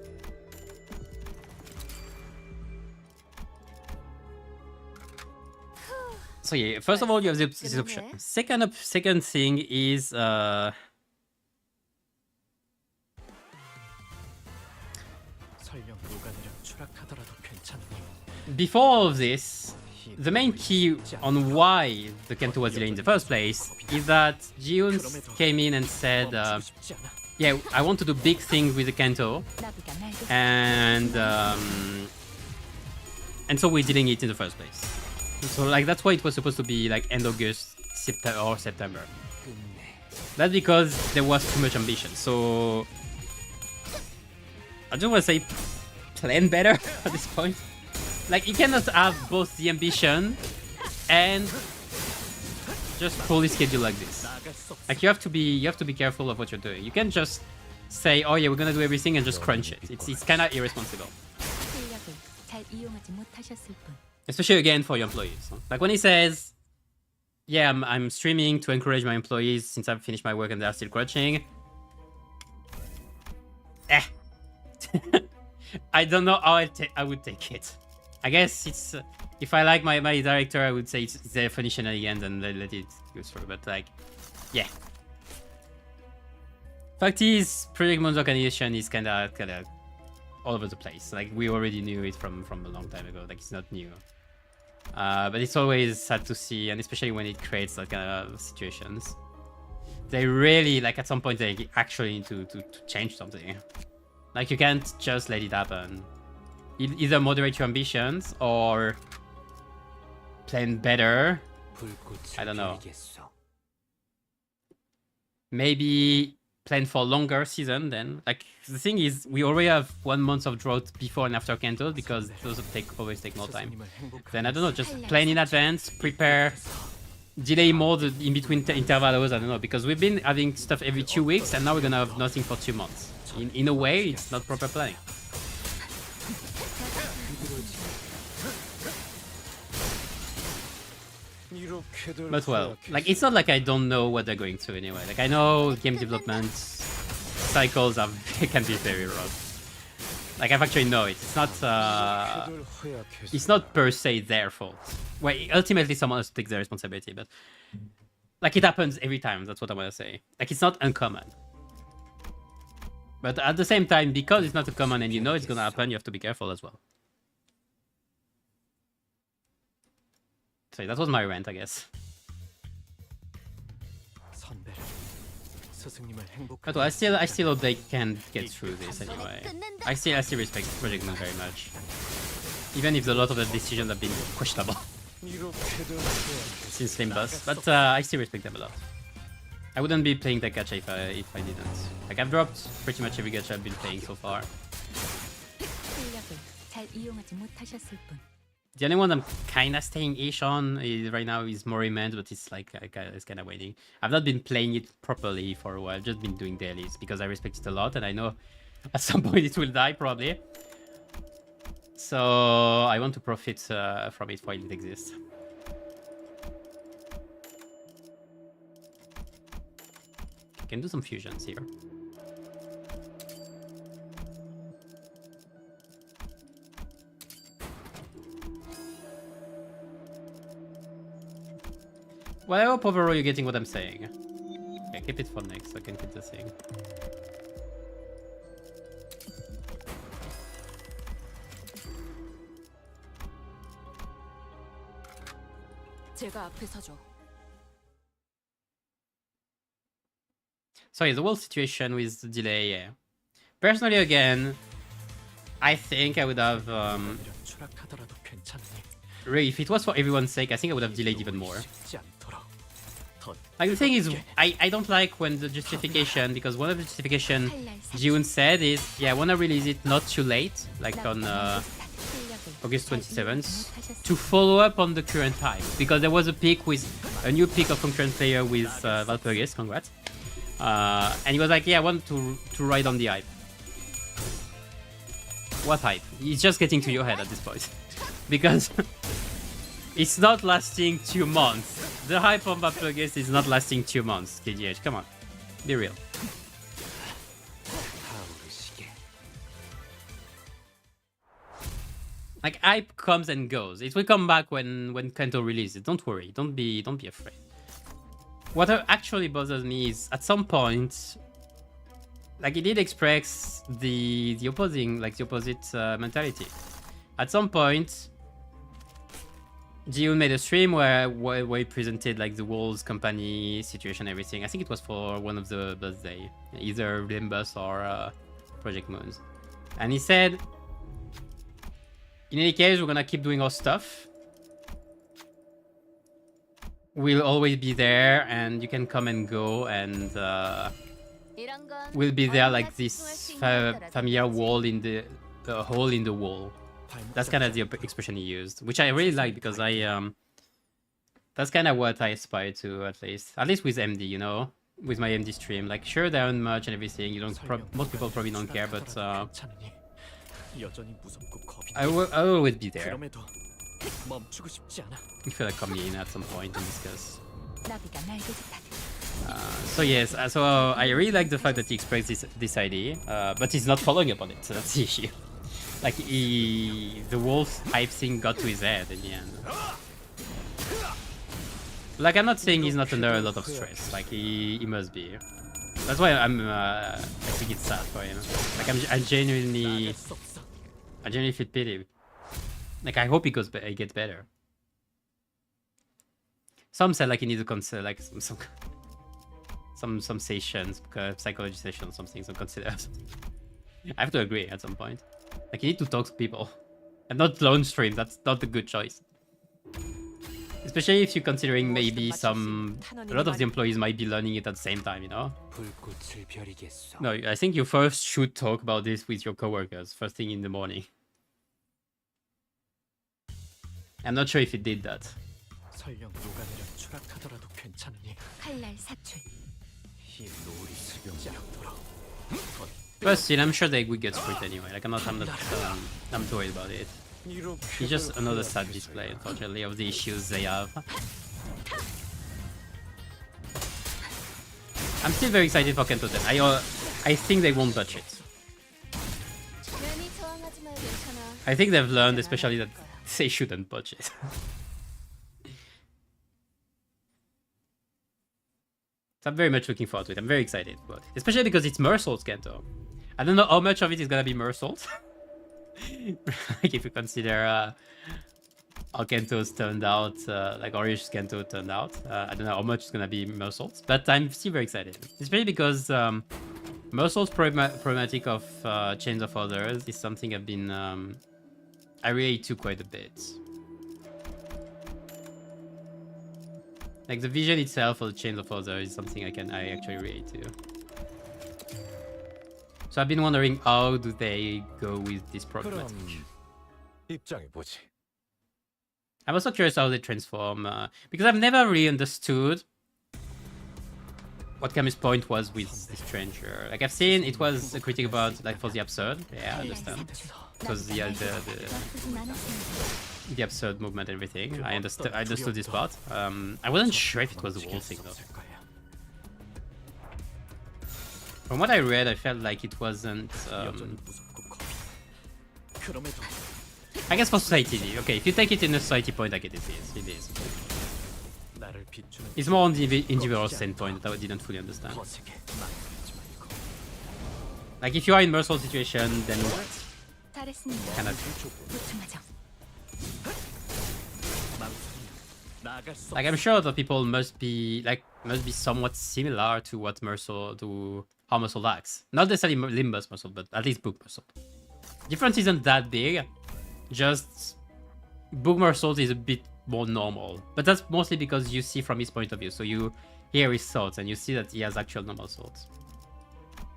So yeah, first of all, you have this option. Second thing is before all of this, the main key on why the Kanto was delayed in the first place is that Jiun came in and said, yeah, I want to do big things with the Kanto, and so we're delaying it in the first place. So like that's why it was supposed to be like end August, September. That's because there was too much ambition. So I just want to say, plan better at this point. Like, you cannot have both the ambition and just fully schedule like this. Like, you have to be careful of what you're doing. You can't just say, oh yeah, we're gonna do everything and just crunch it. It's kind of irresponsible. Especially again for your employees. Like when he says, yeah, I'm streaming to encourage my employees since I've finished my work and they're still crunching. I don't know how I would take it. I guess it's if I like my director, I would say it's their funny shenanigans and let it go through. But like, yeah. Fact is, Project Mon's organization is kind of all over the place. Like we already knew it from a long time ago. Like it's not new. But it's always sad to see, and especially when it creates that kind of situations. They really, like at some point, they actually need to change something. Like you can't just let it happen. Either moderate your ambitions or plan better. I don't know. Maybe plan for longer season then. Like the thing is, we already have 1 month of drought before and after Kanto because those always take more time. Then I don't know, just plan in advance, prepare, delay more in between intervals. I don't know, because we've been having stuff every 2 weeks and now we're gonna have nothing for 2 months. In a way, it's not proper planning. But well, like it's not like I don't know what they're going through anyway. Like I know game development cycles can be very rough. Like I've actually know it. It's not per se their fault. Well, ultimately someone else takes their responsibility, but like it happens every time. That's what I want to say. Like it's not uncommon. But at the same time, because it's not uncommon and you know it's gonna happen, you have to be careful as well. So that was my rant, I guess. 선배를 스승님을 But 행복하게 I still hope they can get through this anyway. I still respect Project Moon very much, even if a lot of the decisions have been questionable 이렇게도 since Limbus. But I still respect them a lot. I wouldn't be playing that gacha if I didn't. Like I've dropped pretty much every gacha I've been playing so far. 실력을 잘 이용하지 못하셨을 뿐. The only one I'm kind of staying ish on right now is Moriment, but it's like it's kind of waiting. I've not been playing it properly for a while. I've just been doing dailies because I respect it a lot, and I know at some point it will die probably. So I want to profit from it while it exists. I can do some fusions here. Well, I hope overall you're getting what I'm saying. Okay, keep it for next so I can keep the thing. 제가 앞에 서죠. So yeah, the whole situation with the delay, yeah. Personally, again, I think I would have, 이런 추락하더라도 괜찮니? really, if it was for everyone's sake, I think I would have delayed even more. 쉽지 않도록 더 Like, the thing is, I don't like when the justification, because one of the justification Jiun said is, yeah, I want to release it not too late, like on August 27th, to follow up on the current hype, because there was a peak with, a new peak of concurrent player with Valpurgis, congrats. And he was like, yeah, I want to ride on the hype. What hype? It's just getting to your head at this point. Because it's not lasting 2 months. The hype on Valpurgis is not lasting 2 months, KGH. Come on. Be real. 타오르시게. Like, hype comes and goes. It will come back when Kanto releases. Don't worry. Don't be afraid. What actually bothers me is at some point, like, it did express the opposite mentality. At some point, Jiun made a stream where he presented like the Limbus Company situation, everything. I think it was for one of the birthday, either Limbus or Project Moons. And he said, in any case, we're gonna keep doing our stuff. We'll always be there, and you can come and go, and we'll be there like this familiar wall in the hole in the wall. That's kind of the expression he used, which I really like because that's kind of what I aspire to, at least with MD, you know, with my MD stream. Like, sure, they earn merch and everything. You don't, most people probably don't care, but 괜찮니? 여전히 무섭고 겁이 I will always be there. 그럼에도 멈추고 싶지 않아. I feel like coming in at some point and discuss. 나비가 날개짓하듯. So yes, so I really like the fact that he expressed this idea, but he's not following up on it. So that's the issue. Like, the wolf hype thing got to his head in the end. Like, I'm not saying he's not under a lot of stress. Like, he must be. That's why I think it's sad for him. Like, I genuinely feel pity. Like, I hope he gets better. Some said like he needs to consider like some sessions, psychology sessions, something. So consider. I have to agree at some point. Like, you need to talk to people, and not lone stream. That's not a good choice. Especially if you're considering maybe a lot of the employees might be learning it at the same time, you know? 불꽃을 벼리겠어. No, I think you first should talk about this with your coworkers first thing in the morning. I'm not sure if he did that. 설령 녹아내려 추락하더라도 괜찮니? 칼날 사출. 이 노을이 슬쩍 않도록. But still, I'm sure they would get screwed anyway. Like, I'm too worried about it. It's just another sad display, unfortunately, of the issues they have. I'm still very excited for Kanto 10. I think they won't touch it. 괜히 저항하지 마, 괜찮아. I think they've learned, especially, that they shouldn't touch it. So I'm very much looking forward to it. I'm very excited about it. Especially because it's Mersault's Kanto. I don't know how much of it is gonna be Mersault. Like, if you consider how Kento's turned out, like Orange Kento turned out. I don't know how much it's gonna be Mersault's, but I'm still very excited. Especially because Mersault's problematic of Chains of Others is something I've been I relate to quite a bit. Like the vision itself of the Chains of Others is something I actually relate to. So I've been wondering how do they go with this problematic. 그럼 입장해 보지. I'm also curious how they transform, because I've never really understood what Camus' point was with the stranger. Like I've seen it was a critique about like for the absurd. Yeah, I understand. Because the absurd movement and everything. I understood this part. I wasn't sure if it was the whole thing though. From what I read, I felt like it wasn't. I guess for society. Okay, if you take it in a society point, I get it is. It is. It's more on the individual standpoint that I didn't fully understand. Like if you are in Mersault situation, then kind of. Like I'm sure the people must be somewhat similar to what Mersault to how Mersault acts. Not necessarily Limbus Mersault, but at least Book Mersault. Difference isn't that big. Just Book Mersault is a bit more normal, but that's mostly because you see from his point of view. So you hear his thoughts and you see that he has actual normal thoughts.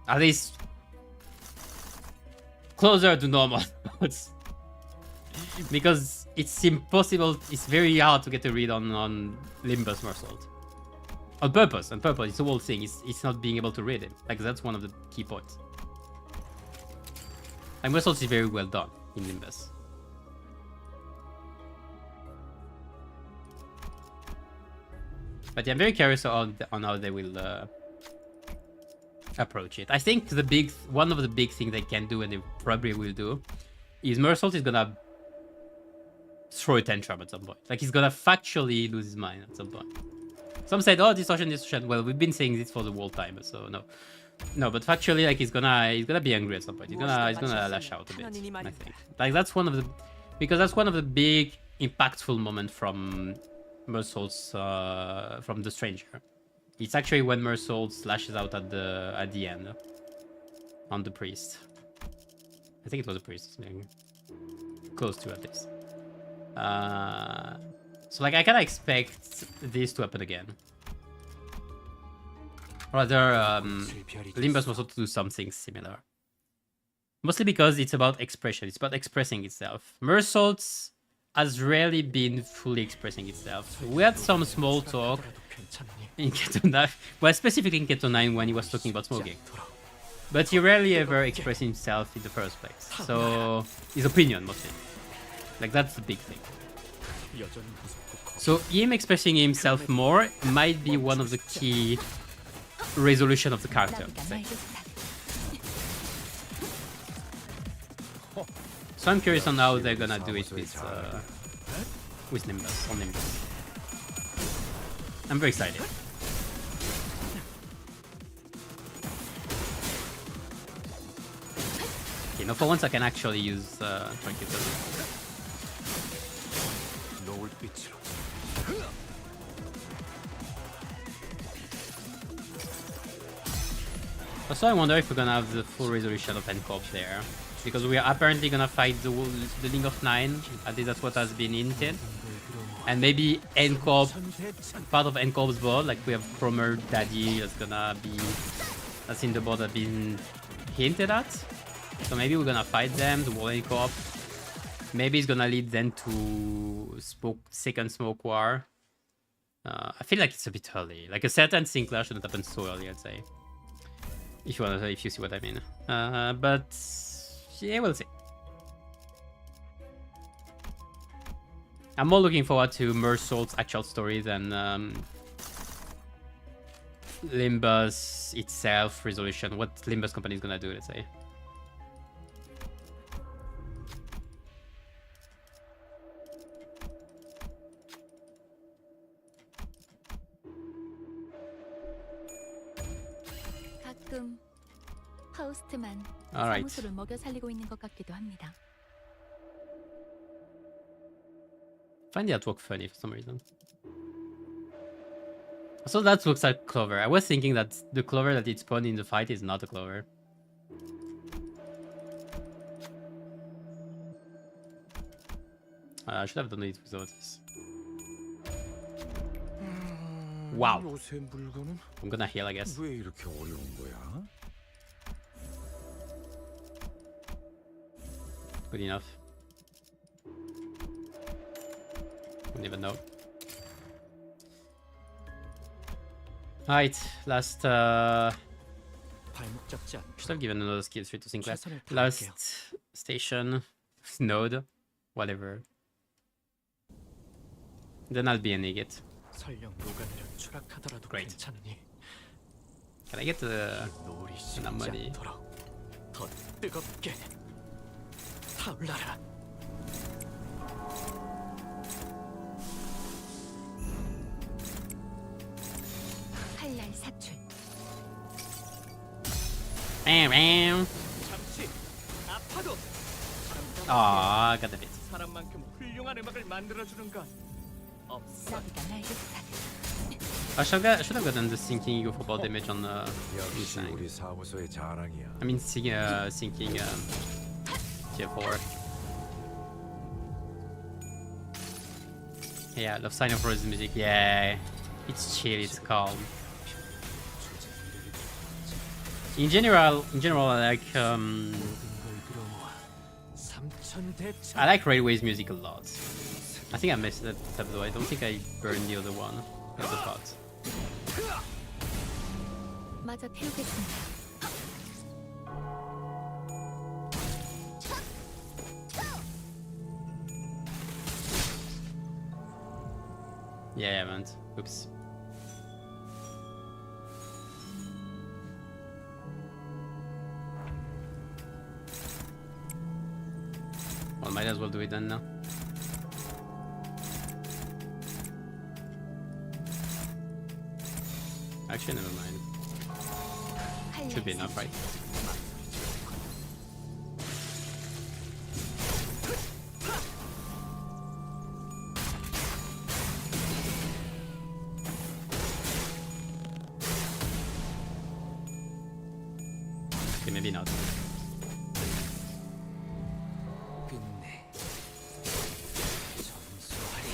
At least closer to normal thoughts. Because it's impossible, it's very hard to get a read on Limbus Mersault. On purpose, it's the whole thing. It's not being able to read it. Like that's one of the key points. Like Mersault is very well done in Limbus. But yeah, I'm very curious on how they will approach it. I think one of the big things they can do, and they probably will do, is Mersault is gonna throw a tantrum at some point. Like he's gonna factually lose his mind at some point. Some said, "Oh, distortion." Well, we've been saying this for the whole time, so no. But factually, like he's gonna be angry at some point. He's gonna lash out a bit. I think like that's one of the big impactful moments from Mersault's from the stranger. It's actually when Mersault lashes out at the end on the priest. I think it was a priest, close to at least. So like I kind of expect this to happen again. Rather, Limbus Mersault to do something similar. Mostly because it's about expression. It's about expressing itself. Mersault has rarely been fully expressing itself. We had some small talk in Keto 9, well, specifically in Keto 9 when he was talking about smoking. But he rarely ever expressed himself in the first place. So, his opinion mostly. Like, that's the big thing. So, him expressing himself more might be one of the key resolution of the character. So I'm curious on how they're gonna do it with Nimbus, on Nimbus. I'm very excited. Okay, now for once I can actually use Trinket. Also, I wonder if we're gonna have the full resolution of N-Corps there. Because we are apparently gonna fight the Link of 9. At least that's what has been hinted. And maybe N-Corp, part of N-Corp's board, like we have Cromer, Daddy, that's in the board that's been hinted at. So maybe we're gonna fight them, the whole N-Corp. Maybe it's gonna lead them to second Smoke War. I feel like it's a bit early. Like a certain Sinclair shouldn't happen so early, I'd say. If you see what I mean. But yeah, we'll see. I'm more looking forward to Mersault's actual story than Limbus itself resolution. What Limbus Company is gonna do, let's say. 가끔 파우스트만 Alright. 사무소를 먹여 살리고 있는 것 같기도 합니다. find the artwork funny for some reason. So that looks like clover. I was thinking that the clover that it spawned in the fight is not a clover. I should have done it without this. Wow. 요새 물건은 I'm gonna heal, I guess. 왜 이렇게 어려운 거야? Good enough. Wouldn't even know. Alright, last 발목 잡지 않고 should have given another skill tree to Sinclair. 최선을 Last 다할게요. station, node, whatever. Then I'll be an idiot. 설령 녹아내려 추락하더라도 Great. 괜찮으니 Can I get the 노을이 난 식지 말이. 않도록 더 뜨겁게 타올라라. 칼날 사출. bam bam? 잠시 아파도 Aw, got the bit. 사람만큼 훌륭한 음악을 만들어주는 건 없어. 나비가 날개짓하듯. I should have gotten the sinking ego for ball damage on 역시 Sang. 우리 사무소의 자랑이야. I mean, sinking tier 4. Yeah, love sign of Rose music. Yeah, it's chill, it's calm. In general, I like I like Railway's music a lot. I think I messed that up though. I don't think I burned the other one, the other part. 마저 태우겠습니다. Yeah, I haven't. Oops. Well, might as well do it then now. Actually, never mind. Should be enough, right? Okay, maybe not. 끝내 전수하리.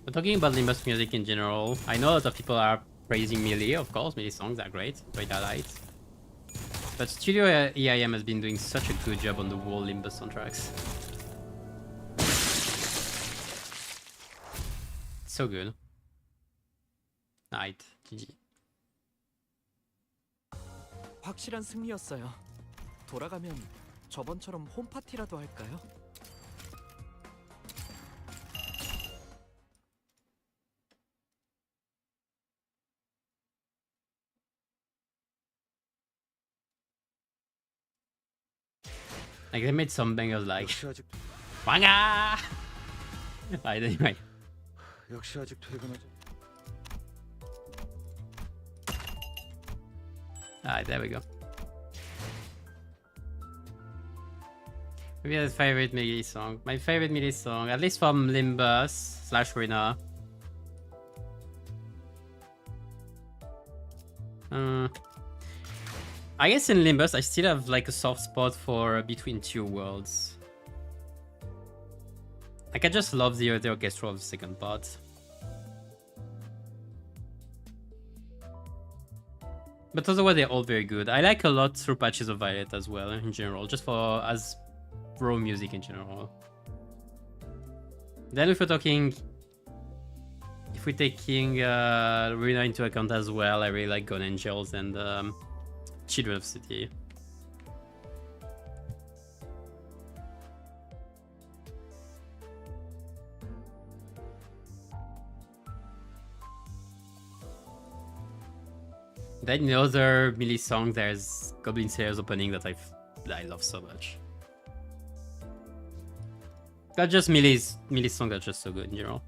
But talking about Limbus music in general, I know a lot of people are praising Melee, of course. Melee songs are great, great highlights. But Studio EIM has been doing such a good job on the whole Limbus soundtracks. So good. Alright, GG. 확실한 승리였어요. 돌아가면 저번처럼 홈파티라도 할까요? Like they made some bangers like 역시 아직 Wanga! Alright, anyway. 역시 아직 퇴근하지. Alright, there we go. Maybe that's favorite Melee song. My favorite Melee song, at least from Limbus / Rina. I guess in Limbus I still have like a soft spot for Between Two Worlds. Like I just love the orchestra of the second part. But otherwise they're all very good. I like a lot Through Patches of Violet as well in general, just for as raw music in general. Then if we're taking Rina into account as well, I really like Gun Angels and Children of City. Then in the other Melee song, there's Goblin Slayer's opening that I love so much. That's just Melee song that's just so good in general.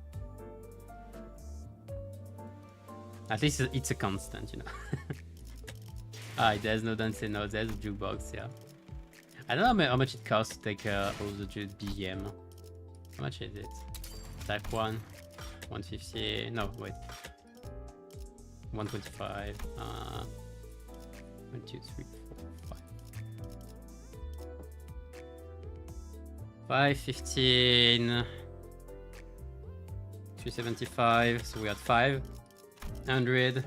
At least it's a constant, you know. Ah, there's no dancing, no, there's a jukebox, yeah. I don't know how much it costs to take all the BGM. How much is it? Type 1, 150, no, wait. 125, 1, 2, 3, 4, 5. 515, 375, so we had 500.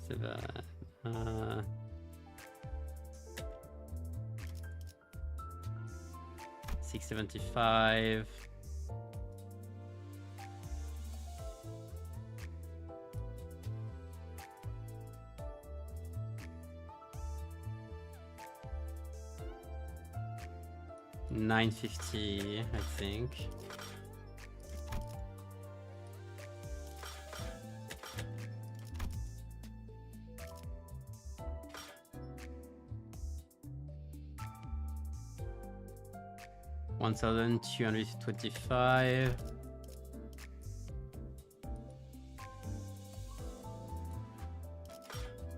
Seven, 675. $950, I think. $1,225.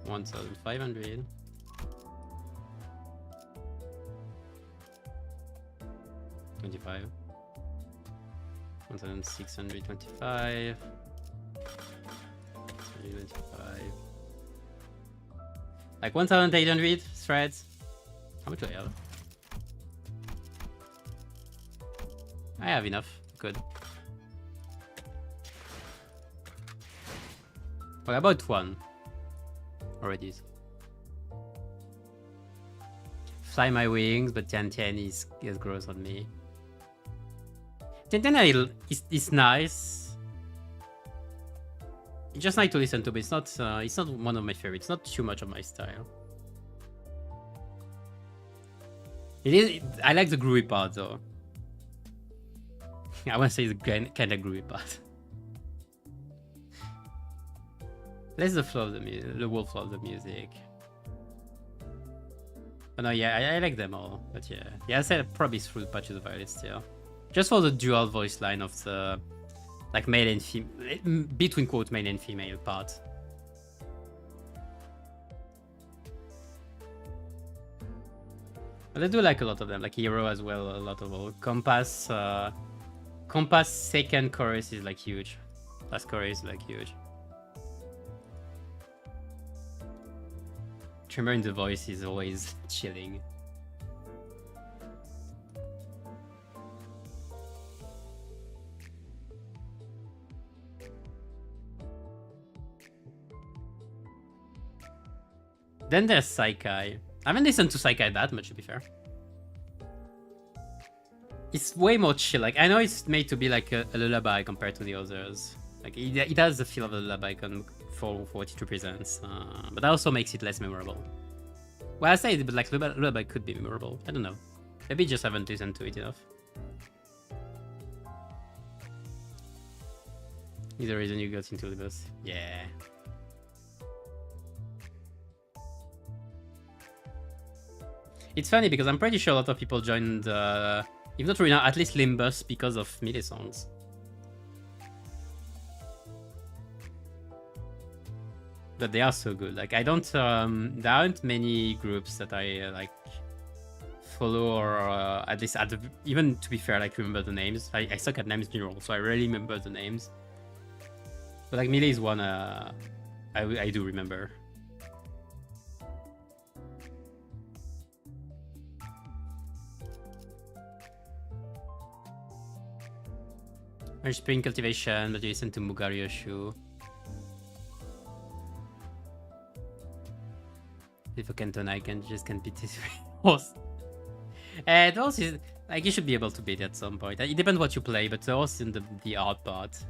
$1,500. $25. $1,625. $325. Like 1,800 threads. How much do I have? I have enough. Good. Well, about one already. Fly my wings, but Tian is gross on me. Tian is nice. It's just nice to listen to, but it's not one of my favorites. It's not too much of my style. It is. I like the groovy part though. I want to say the kind of groovy part. That's the flow of the music, the whole flow of the music. But no, yeah, I like them all. But yeah, I said probably through the patches of violin still. Just for the dual voice line of the like male and female, between quote male and female part. But I do like a lot of them, like Hero as well, a lot of all. Compass second chorus is like huge. Last chorus is like huge. Tremor in the voice is always chilling. Then there's Psychi. I haven't listened to Psychi that much, to be fair. It's way more chill. Like, I know it's made to be like a lullaby compared to the others. Like, it has the feel of a lullaby for what it represents. But that also makes it less memorable. Well, I say it, but like, lullaby could be memorable. I don't know. Maybe just haven't listened to it enough. Is the reason you got into Limbus? Yeah. It's funny because I'm pretty sure a lot of people joined, if not right now, at least Limbus because of melee songs. But they are so good. Like, I don't, there aren't many groups that I like follow or at least even to be fair, like remember the names. I suck at names in general, so I rarely remember the names. But like melee is one I do remember. There's Spring Cultivation, but you listen to Mugaryoshu. If I can turn, I just can't beat this horse. The horse is like you should be able to beat it at some point. It depends what you play, but the horse in the hard part.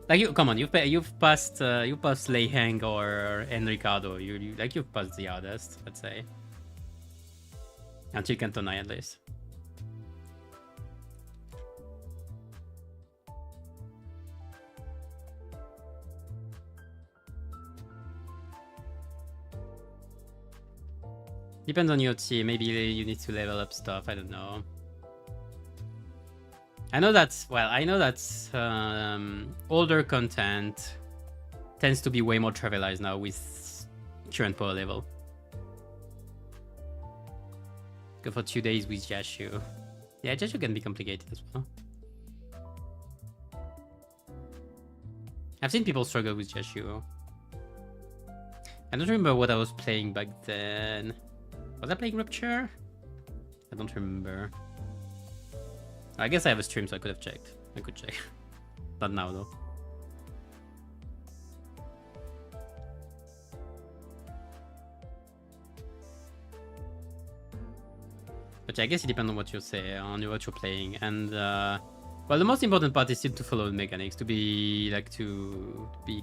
Like come on, you've passed Lei Heng or Enricardo. You've passed the hardest, let's say. Until Cantonai at least. Depends on your team. Maybe you need to level up stuff. I don't know. I know that's older content tends to be way more trivialized now with current power level. Go for 2 days with Jashu. Yeah, Jashu can be complicated as well. I've seen people struggle with Jashu. I don't remember what I was playing back then. Was I playing Rupture? I don't remember. I guess I have a stream, so I could have checked. I could check. Not now, though. But yeah, I guess it depends on what you say, on what you're playing. And, well, the most important part is still to follow the mechanics, to be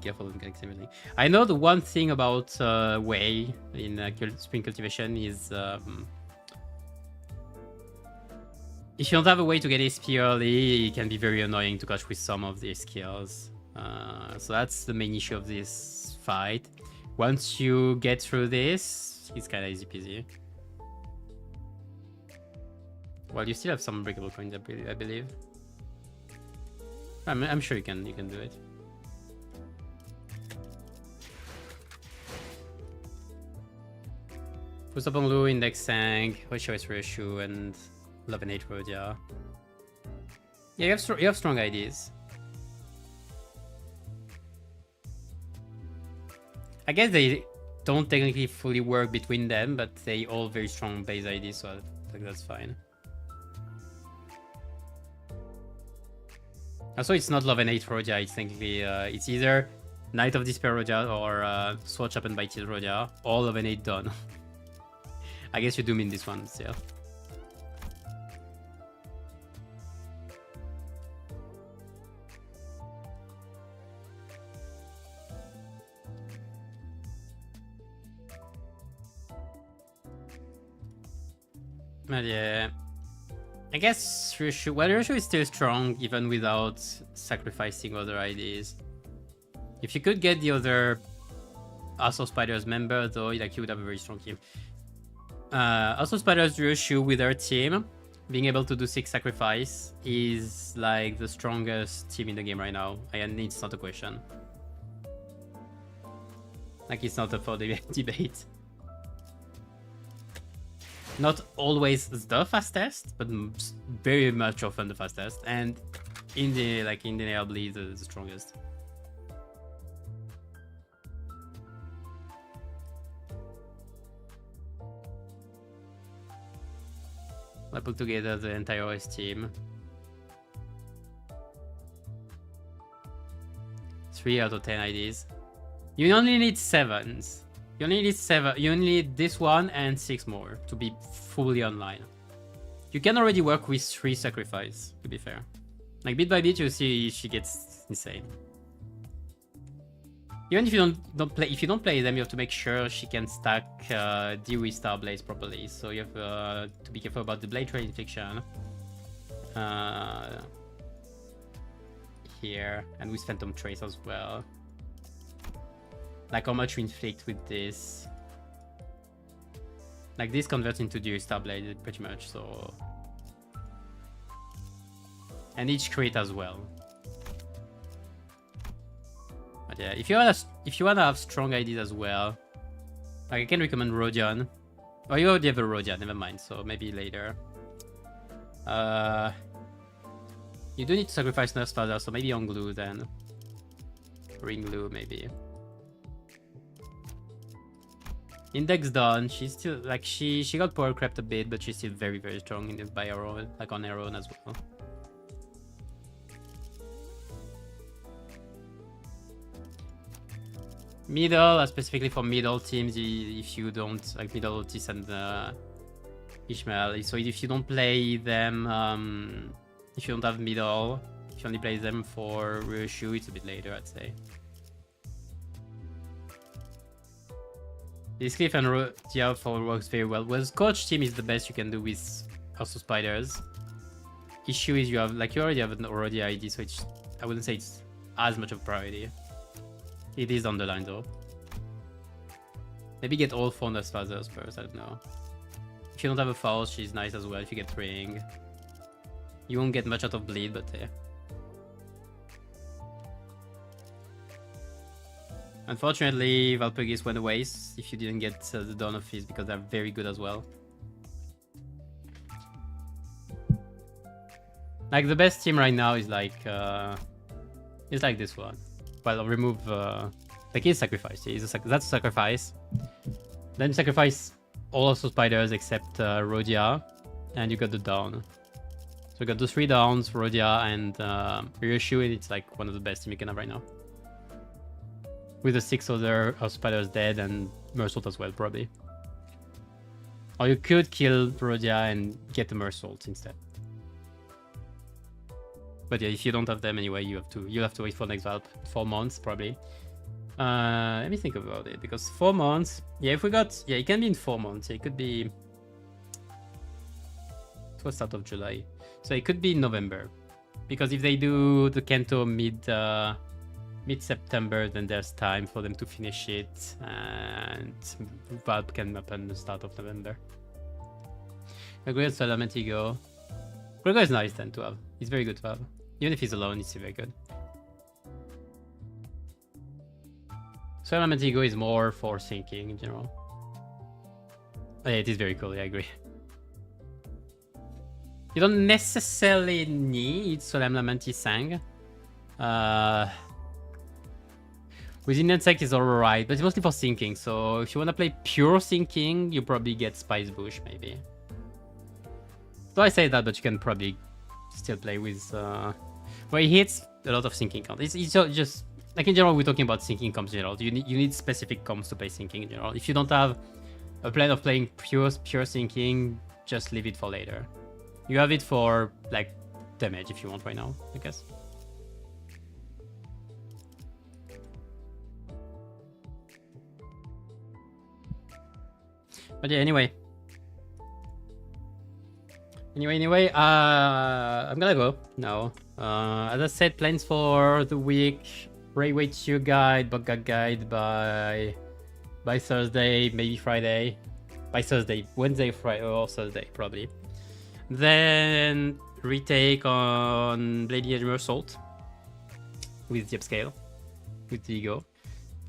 careful with mechanics and everything. I know the one thing about Wei in spring cultivation is if you don't have a way to get SP early, it can be very annoying to catch with some of these skills. So that's the main issue of this fight. Once you get through this, it's kind of easy peasy. Well, you still have some breakable coins, I believe. I'm sure you can do it. Fusabonglu, Index Sang, Hoshiwais Ryoshu, and Love and Hate Rodia. Yeah, you have strong ideas. I guess they don't technically fully work between them, but they all very strong base IDs, so I think that's fine. Also, it's not Love and Hate Rodia, it's technically, it's either Night of Despair Rodia or Swatch Up and Bite It Rodia, or Love and Hate done. I guess you do mean this one still. But yeah, I guess Ryoshu is still strong even without sacrificing other IDs. If you could get the other Assault Spiders member though, like you would have a very strong team. Also Spiders Ryoshu with her team, being able to do 6 sacrifice is like the strongest team in the game right now, and it's not a question. Like it's not up for debate. Not always the fastest, but very much often the fastest, and undeniably the strongest. I put together the entire OS team. 3 out of 10 IDs. You only need 7s. You only need 7. You only need this one and 6 more to be fully online. You can already work with 3 sacrifice, to be fair. Like bit by bit, you see she gets insane. Even if you don't play them, you have to make sure she can stack Dewey Star Blaze properly. So you have to be careful about the Blade Trade Infliction. Here, and with Phantom Trace as well. Like how much you inflict with this. Like this converts into Dewey Star Blade pretty much, so. And each crit as well. But yeah, if you wanna have strong IDs as well, like I can recommend Rodion. Oh, you already have a Rodion, never mind. So maybe later. You do need to sacrifice Nurse Father, so maybe on Glue then. Ring Glue maybe. Index done. She's still like she got power crept a bit, but she's still very strong in by her own, like on her own as well. Middle, specifically for middle teams, if you don't like middle Otis and Ishmael, so if you don't play them, if you don't have middle, if you only play them for Ryoshu, it's a bit later, I'd say. This Cliff and Rodia for works very well. Well, Coach team is the best you can do with also Spiders. Issue is you already have an already ID, so it's, I wouldn't say it's as much of a priority. It is on the line though. Maybe get all 4 Nurse Fathers first, I don't know. If you don't have a Faust, she's nice as well if you get Ring. You won't get much out of bleed, but yeah. Unfortunately, Valpurgis went away if you didn't get the Dawn of Feast, because they're very good as well. Like the best team right now is like this one. Well, I'll remove like he's sacrificed. That's a sacrifice. Then you sacrifice all of the spiders except Rhodia, and you got the Dawn. So you got the 3 Dawns, Rhodia, and Ryoshu. It's like one of the best team you can have right now. With the 6 other spiders dead and Mersault as well, probably. Or you could kill Rhodia and get the Mersault instead. But yeah, if you don't have them anyway, you'll have to wait for next Valp. 4 months probably. Let me think about it, because 4 months. Yeah, if we got, yeah, it can be in 4 months. It could be towards start of July, so it could be in November, because if they do the Kento mid-September, then there's time for them to finish it, and Valp can happen the start of November. Gregory Salamentigo. Gregory is nice then to have. He's very good to have. Even if he's alone, he's very good. Salamentigo is more for sinking in general. Oh, yeah, it is very cool, yeah, I agree. You don't necessarily need Solemn Lamenti Sang. With Insect is alright, but it's mostly for sinking. So if you want to play pure sinking, you probably get Spice Bush, maybe. So I say that, but you can probably still play with... where he hits a lot of sinking comps. It's just... Like in general, we're talking about sinking comps in general. You need specific comps to play sinking in general. If you don't have a plan of playing pure sinking, just leave it for later. You have it for like damage if you want right now, I guess. But yeah, anyway, I'm gonna go now. As I said, plans for the week: Railway 2 guide, Bugga guide by Thursday, maybe Friday. By Thursday, Wednesday, Friday, or Thursday probably. Then retake on Lady Edge Mersault with the upscale, with the ego.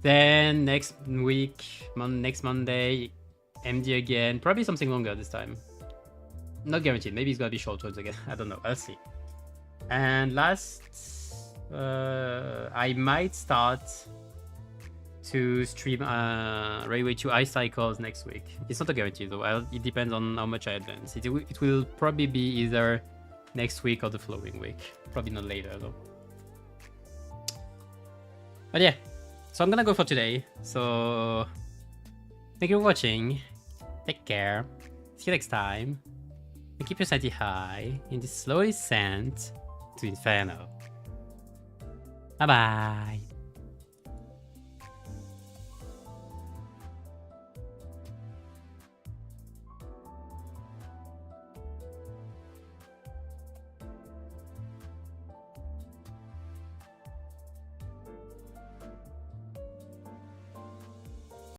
Then next week, next Monday, MD again. Probably something longer this time. Not guaranteed. Maybe it's gonna be short ones again. I don't know. I'll see. And last, I might start to stream Railway 2 Ice Cycles next week. It's not a guarantee though. It depends on how much I advance. It will probably be either next week or the following week. Probably not later though. But yeah, so I'm gonna go for today. So thank you for watching. Take care. See you next time. And keep your sanity high in this slow descent to Inferno. Bye bye.